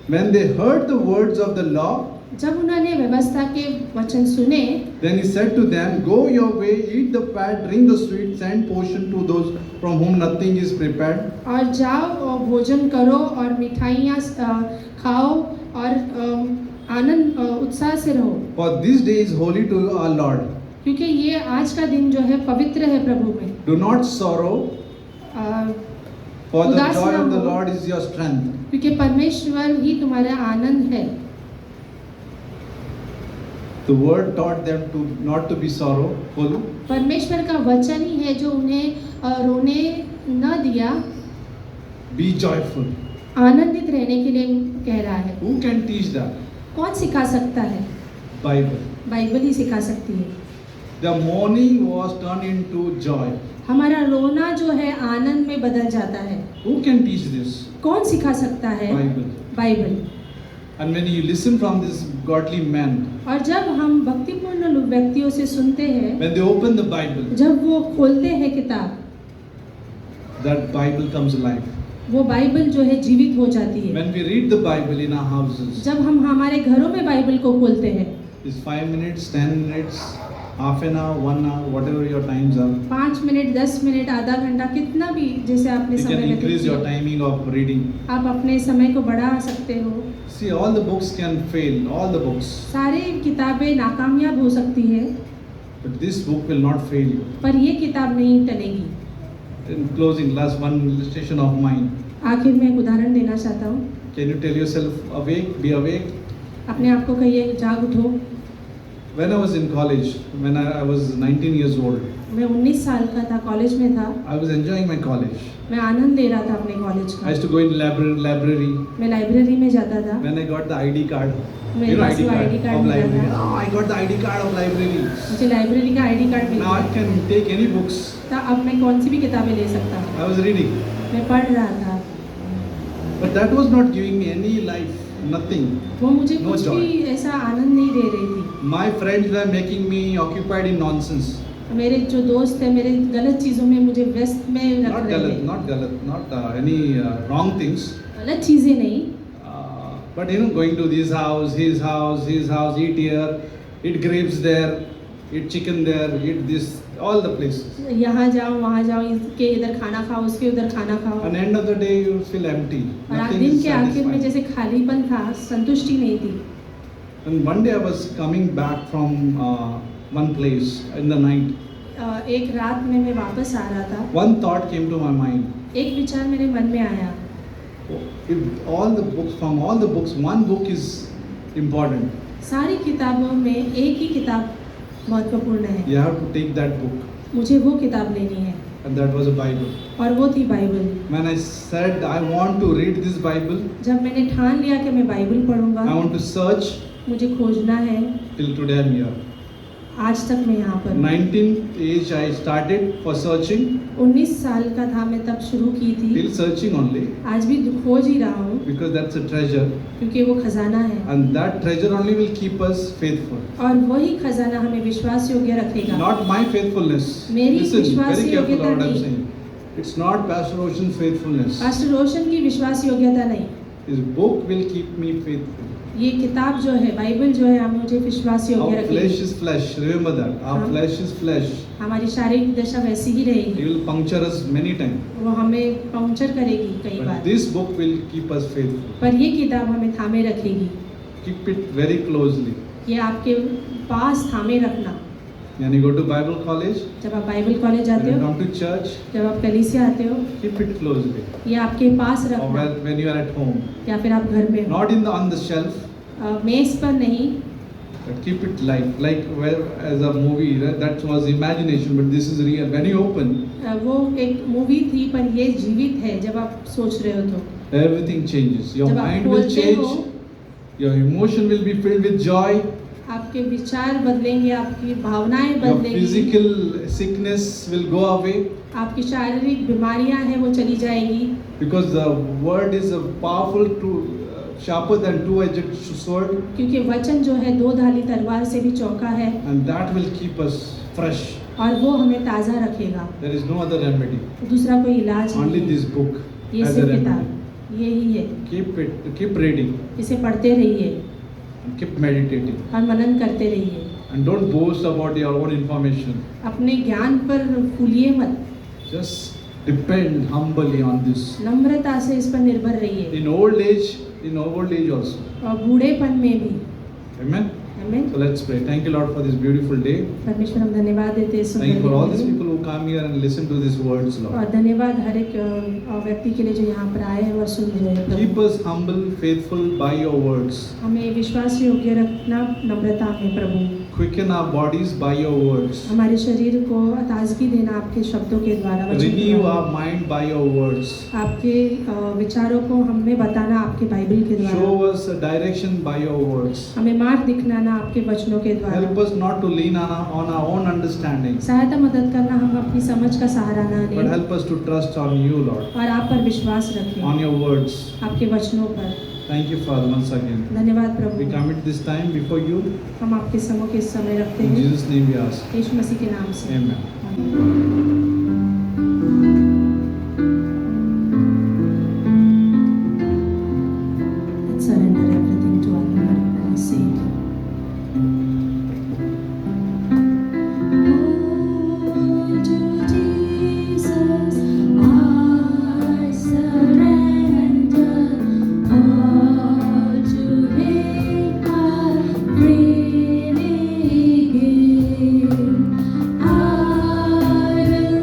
When they heard the words of the law, जब उन्होंने व्यवस्था के वचन सुने, then he said to them, Go your way, eat the fat, drink the sweet, send portion to those from whom nothing is prepared. और जाओ और भोजन करो और मिठाइयाँ खाओ और आनंद उत्साह से रहो, For this day is holy to our Lord. क्योंकि ये आज का दिन जो है पवित्र है प्रभु में। Do not sorrow, for the उदास joy ना of the हो, Lord is your strength. क्योंकि परमेश्वर ही तुम्हारा आनंद है। The word taught them to not to be sorrowful. परमेश्वर का वचन ही है जो उन्हें रोने न दिया, Be joyful. आनंदित रहने के लिए कह रहा है। Who can teach that? कौन सिखा सकता है? Bible. बाइबल ही सिखा सकती है। The mourning was turned into joy. हमारा रोना जो है आनंद में बदल जाता है। Who can teach this? कौन सिखा सकता है? Bible. Bible. And when you listen from this godly man, और जब हम भक्तिपूर्ण व्यक्तियों से सुनते हैं, when they open the Bible, जब वो खोलते हैं किताब, that Bible comes alive. वो बाइबल जो है जीवित हो जाती है। When we read the Bible in our houses, जब हम हमारे घरों में बाइबल को खोलते हैं, it's 5 minutes, 10 minutes, half an hour, 1 hour, whatever your times are. 5 minute, 10 minute, आधा घंटा, कितना भी जैसे आपने You can समय increase your व्यतीत timing of reading. किया, आप अपने समय को बढ़ा सकते हो। See, all the books can fail, all the books. सारी किताबें नाकामयाब हो सकती है, But this book will not fail you. पर ये किताब नहीं टलेगी। In closing, last one illustration of mine. आखिर में एक उदाहरण देना चाहता हूँ। Can you tell yourself awake, be awake? अपने आप को कहिए जाग उठो। When I was in college, when I was 19 years old, मैं 19 साल का था, कॉलेज में था, I was enjoying my college. मैं आनंद ले रहा था अपने कॉलेज I का। used to go in library. मैं लाइब्रेरी में जाता था, When I got the ID card, मेरे you know पास ID वो card ID कार्ड of मिला library. था। Oh, I got the ID card of library. मुझे लाइब्रेरी का ID card mill Now I गया can take any books. था, अब मैं कौन सी भी किताबें ले सकता हूँ। I was reading, मैं पढ़ रहा था, but that was not giving me any life, nothing. वो मुझे No कुछ joy. भी ऐसा आनंद नहीं दे रही थी। My friends were making me occupied in nonsense. मेरे जो दोस्त थे, मेरे गलत चीज़ों में मुझे व्यस्त में रख Not रहे galat, थे। not any wrong things. गलत चीज़ें नहीं, But you know, going to this house, his house, eat here, eat grapes there, eat chicken there, eat this, all the places. यहाँ जाओ वहाँ जाओ, इसके इधर खाना खाओ, उसके उधर खाना खाओ, And end of the day, you feel empty. और Nothing दिन is के आखिर में satisfying. जैसे खालीपन था, संतुष्टि नहीं थी। And one day I was coming back from one place in the night. एक रात में मैं वापस आ रहा था, One thought came to my mind. एक विचार मेरे मन में आया, If all the books, from all the books, one book is important. सारी किताबों में एक ही किताब महत्वपूर्ण है, You have to take that book. मुझे वो किताब लेनी है, And that was a Bible. और वो थी Bible. When I said I want to read this Bible, जब मैंने ठान लिया कि मैं बाइबल I पढ़ूंगा, want to search, मुझे खोजना है, till today I'm here. आज तक मैं यहाँ पर 19 age I started for searching, 19 साल का था मैं तब शुरू की थी, still searching only, आज भी खोज ही रहा हूँ because that's a treasure, क्योंकि वो खजाना है and that treasure only will keep us faithful. और वही खजाना हमें विश्वास योग्य रखेगा। Not my faithfulness. मेरी Listen, विश्वास very careful योग्यता what I'm नहीं। saying. It's not Pastor Roshan's faithfulness. Pastor Roshan की विश्वास योग्यता नहीं, His book will keep me faithful. ये किताब जो है, बाइबल जो है, हम मुझे विश्वास योग्य Our flesh रखेगी। is flesh. Remember that. Our हाँ। flesh is flesh. हमारी शारीरिक दशा वैसी ही He रहेगी, will puncture us many times. वो हमें पंक्चर करेगी कई But bar, this book will keep us faithful. पर ये किताब हमें थामे रखेगी। Keep it very closely. ये आपके पास थामे रखना। When you go to Bible college, जब आप बाइबल कॉलेज when जाते you हो, come to church, जब आप कलीसिया आते हो, keep it closely. ये आपके पास Or रखना, when you are at home. या फिर आप घर में हो, Not on the shelf, मेज पर नहीं, but keep it live. Like where as a movie, that was imagination, but this is real. When you open, वो एक मूवी थी पर ये जीवित है। जब आप सोच रहे हो तो everything changes. Your जब आप mind will खोलते change. हो, Your emotion will be filled with joy. आपके विचार बदलेंगे, आपकी भावनाएं Your बदलेंगी, physical sickness will go away आपकी शारीरिक बीमारियां हैं वो चली जाएंगी, because the word is a powerful tool, sharper than two-edged sword, क्योंकि वचन जो है दो धारी तलवार से भी चौका है and that will keep us fresh. और वो हमें ताज़ा रखेगा। There is no other remedy. दूसरा कोई इलाज Only नहीं this है, book ये as a सिर्फ remedy. किताब यही है। Keep it, keep reading, इसे पढ़ते रहिए and keep meditating, और मनन करते रहिए। and don't boast about your own information. अपने ज्ञान पर फूलिए मत, Just depend humbly on this. नम्रता से इस पर निर्भर रहिए, In old age also. और बूढ़ेपन में भी। Amen. आमीन। So let's pray. Thank you, Lord, for this beautiful day. परमेश्वर हम धन्यवाद देते हैं इस Thank you for सुंदर all दिन these के लिए। people who come here and listen to these words, Lord. और धन्यवाद हर एक व्यक्ति के लिए जो यहाँ पर आए हैं और सुन रहे हैं प्रभु। Keep us humble, faithful by your words. हमें विश्वास योग्य रखना नम्रता में प्रभु। Quicken our bodies by your words. हमारे शरीर को ताजगी देना आपके शब्दों के द्वारा, वचन के Renew द्वारा। our mind by your words. आपके विचारों को हमें बताना आपके बाइबल के द्वारा। Show us a direction by your words. हमें मार्ग दिखलाना आपके वचनों के द्वारा। Help us not to lean on our own understanding, सहायता मदद करना, हम अपनी समझ का सहारा ना but लें help us to trust on you, Lord, और आप पर विश्वास रखें, on your words. आपके वचनों पर। Thank you, Father, once again. धन्यवाद We Prabhu. commit this time before you. हम आपके सम्मुख इस समय रखते In हैं Jesus' name we ask. यीशु मसीह के नाम से। Amen. आमीन। Let's surrender everything to our Lord and Savior. Oh, to Jesus I surrender, all to Him I freely give. I will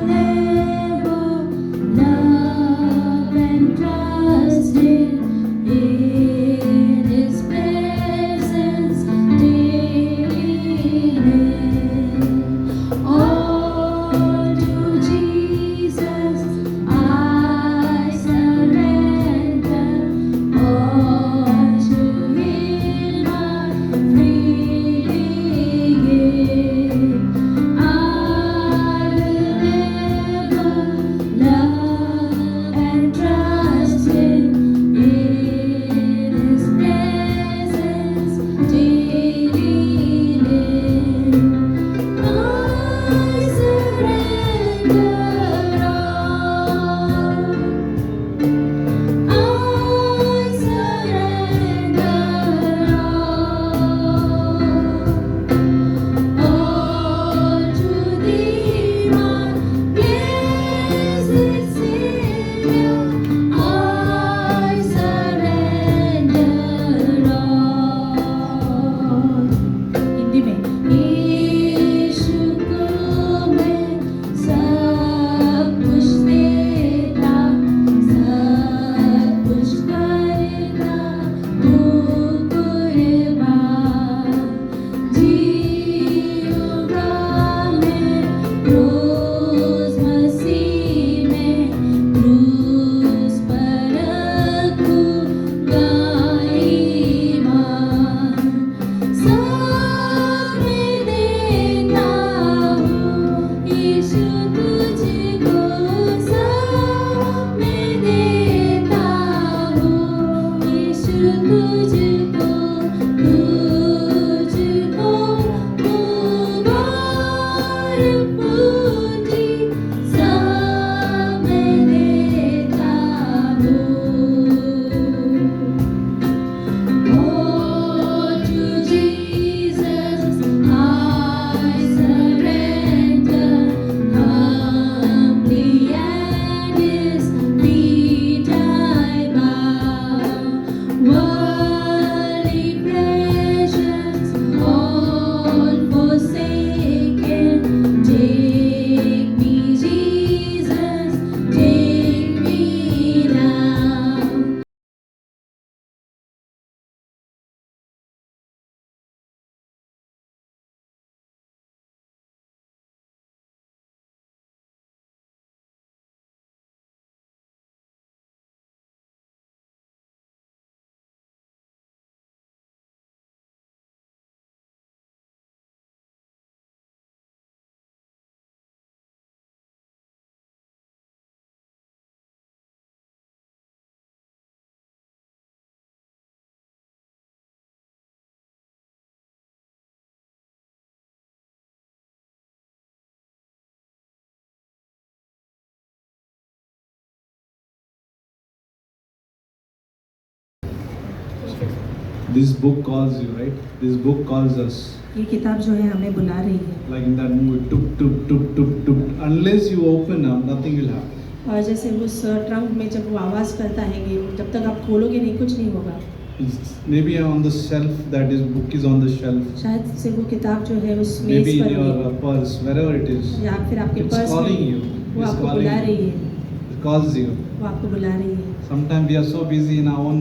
This book calls you, right? This book calls us. ये किताब जो है हमें बुला रही है। Like in that movie, tuk tuk tuk tuk tuk. Unless you open up, nothing will happen. और जैसे उस ट्रंक में जब वो आवाज़ करता है कि जब तक आप खोलोगे नहीं कुछ नहीं होगा। It's maybe on the shelf. That is book is on the shelf. शायद से वो किताब जो है उस मेज Maybe in पर your होगी purse, wherever it is. या फिर आपके It's पर्स calling you. में वो It's आपको calling बुला रही you. है। It calls you. वो आपको बुला रही है। Sometimes we are so busy in our own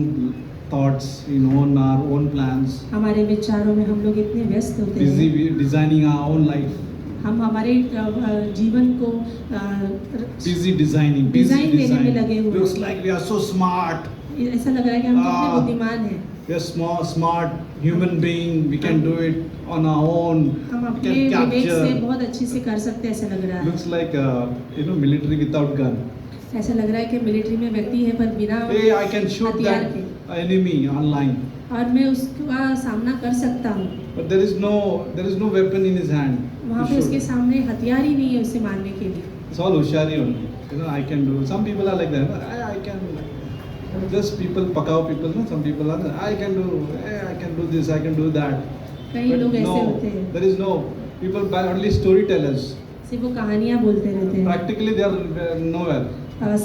thoughts, in our own plans, हमारे विचारों में हम लोग इतने व्यस्त होते busy हैं। designing our own life, हम हमारे जीवन को busy designing, busy डिजाइन देने में designing. लगे हुए Looks हैं। like we are so smart. ऐसा लग रहा है कि हम कितने Ah. बुद्धिमान हैं। We are smart human being. We can do it on our own. हम We अपने can विवेक से capture. बहुत अच्छे से कर सकते हैं, ऐसा लग रहा है। Looks like military without gun. ऐसा लग रहा है कि मिलिट्री में व्यक्ति है पर बिना Hey, I can shoot हथियार that के enemy online. और मैं उसका सामना कर सकता हूँ। But there is no weapon in his hand. वहाँ to पे shoot. उसके सामने हथियार ही नहीं है उसे मारने के लिए। It's all hushari only. I can do. Some people are like that. I can. Just people, pakao people. No, some people are. I can do. I can do this. I can do that. कई But लोग ऐसे no, होते हैं, there is no. People by only storytellers. सिर्फ वो कहानियाँ बोलते रहते हैं। Practically, they are nowhere.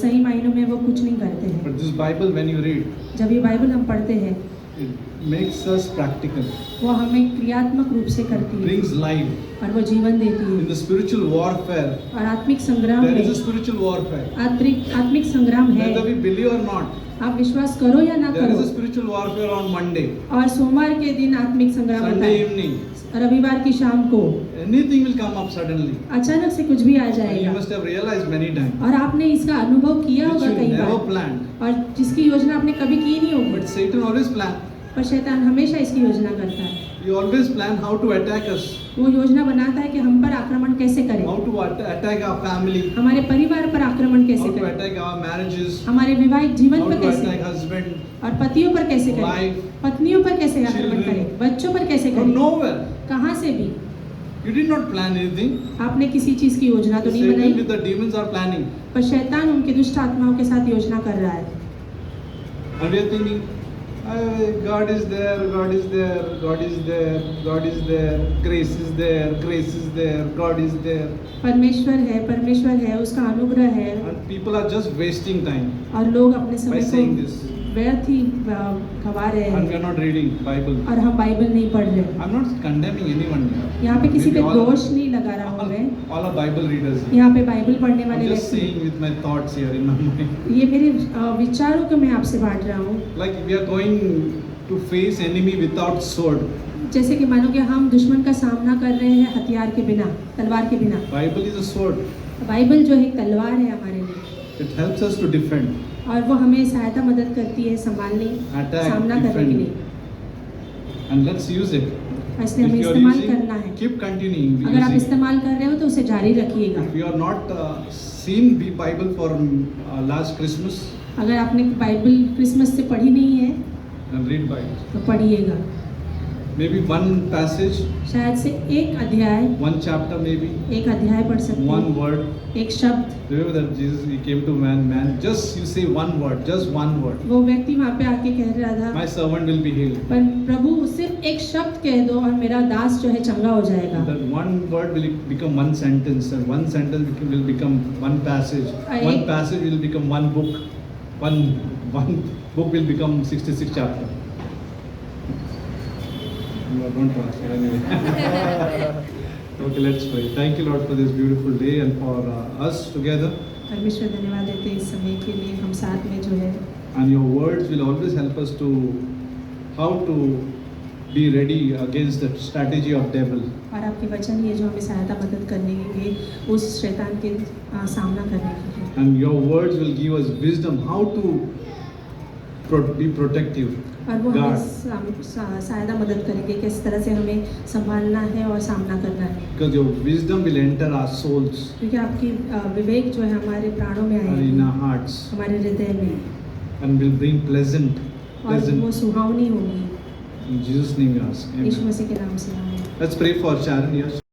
सही मायनों में वो कुछ नहीं करते हैं। But this Bible, when you read, जब ये बाइबल हम पढ़ते हैं it makes us practical. वो हमें क्रियात्मक रूप से करती है Brings life. और वो जीवन देती In है। the spiritual warfare, और आत्मिक संग्राम there is a है, spiritual warfare. आत्मिक संग्राम है। Whether we believe or not, आप विश्वास करो या ना there is करो। a spiritual warfare on Monday, और सोमवार के दिन आत्मिक संग्राम होता Sunday है। evening. रविवार की शाम को Anything will come up suddenly. अचानक से कुछ भी आ And you जाएगा must have realized many times, और आपने इसका अनुभव किया which होगा you कई never बार planned. और जिसकी योजना आपने कभी की नहीं होगी। But Satan always plans. पर शैतान हमेशा इसकी योजना करता है। He always plans how to attack us, वो योजना बनाता है कि हम पर आक्रमण कैसे करें, how to attack our family, हमारे परिवार पर आक्रमण how कैसे to करें, attack our marriages, हमारे वैवाहिक जीवन how पर to कैसे attack husband. और पतियों पर कैसे करें, Wife, पत्नियों पर कैसे आक्रमण children. करें, बच्चों पर कैसे From करें, nowhere. कहाँ से भी। You did not plan anything. आपने किसी चीज की योजना तो नहीं Satan बनाई, with the demons are planning. पर शैतान उनके दुष्ट आत्माओं के साथ योजना कर रहा है। And we are thinking, God is there, God is there, God is there, God is there, grace is there, grace is there, God is there. परमेश्वर है, उसका अनुग्रह है And people are just wasting time और लोग अपने by समय saying को this. व्यर्थ ही गवा रहे And we are हैं not reading Bible. और हम बाइबल नहीं पढ़ रहे। I'm not condemning anyone here. यहाँ पे किसी पे Maybe all- दोष नहीं लगा रहा हूँ मैं। All are Bible readers here. यहाँ पे बाइबल पढ़ने I'm वाले just व्यक्ति, saying with my thoughts here in my mind. ये मेरे विचारों को मैं आपसे बांट रहा हूँ। Like we are going to face enemy without sword. जैसे कि मानो कि हम दुश्मन का सामना कर रहे हैं हथियार के बिना, तलवार के बिना। Bible is a sword. Bible जो है तलवार है हमारे लिए It helps us to defend. और वो हमें सहायता मदद करती है संभालने, Attack, सामना करने के defend. लिए। And let's use it. और इसलिए हमें If you are इस्तेमाल using, करना है। keep continuing अगर आप using. इस्तेमाल कर रहे हो तो उसे जारी रखिएगा। If you are not seen the Bible for last Christmas, अगर आपने बाइबल क्रिसमस से पढ़ी नहीं है then read Bible. तो पढ़िएगा। Maybe one passage, शायद से एक अध्याय, one chapter, maybe एक अध्याय पढ़ सकते one हैं, word. एक शब्द। Remember that Jesus, he came to man. Just you say one word, just one word. वो व्यक्ति वहाँ पे आके कह रहा था, My servant will be healed. पर प्रभु सिर्फ एक शब्द कह दो और मेरा दास जो है चंगा हो जाएगा। That one word will become one sentence, and one sentence will become one passage. One passage will become one book. One book will become 66 chapters. You are going to answer anyway. Okay, let's pray. Thank you, Lord, for this beautiful day and for us together. परमेश्वर धन्यवाद देते हैं इस समय के लिए, हम साथ में जो है। And your words will always help us to how to be ready against the strategy of devil. और आपके वचन ये जो हमें सहायता मदद करने के उस शैतान के सामना करने के लिए। And your words will give us wisdom how to be protective. और वो God. हमें सहायता मदद करेंगे किस तरह से हमें संभालना है और सामना करना है। Because your wisdom will enter our souls क्योंकि आपकी विवेक जो है हमारे प्राणों में and in आएगी, our hearts हमारे हृदय में, and will bring और वो सुहावनी होगी। In Jesus' name we ask. Yeshu Amen. मसीह के नाम से आमीन। Let's pray for Sharon here.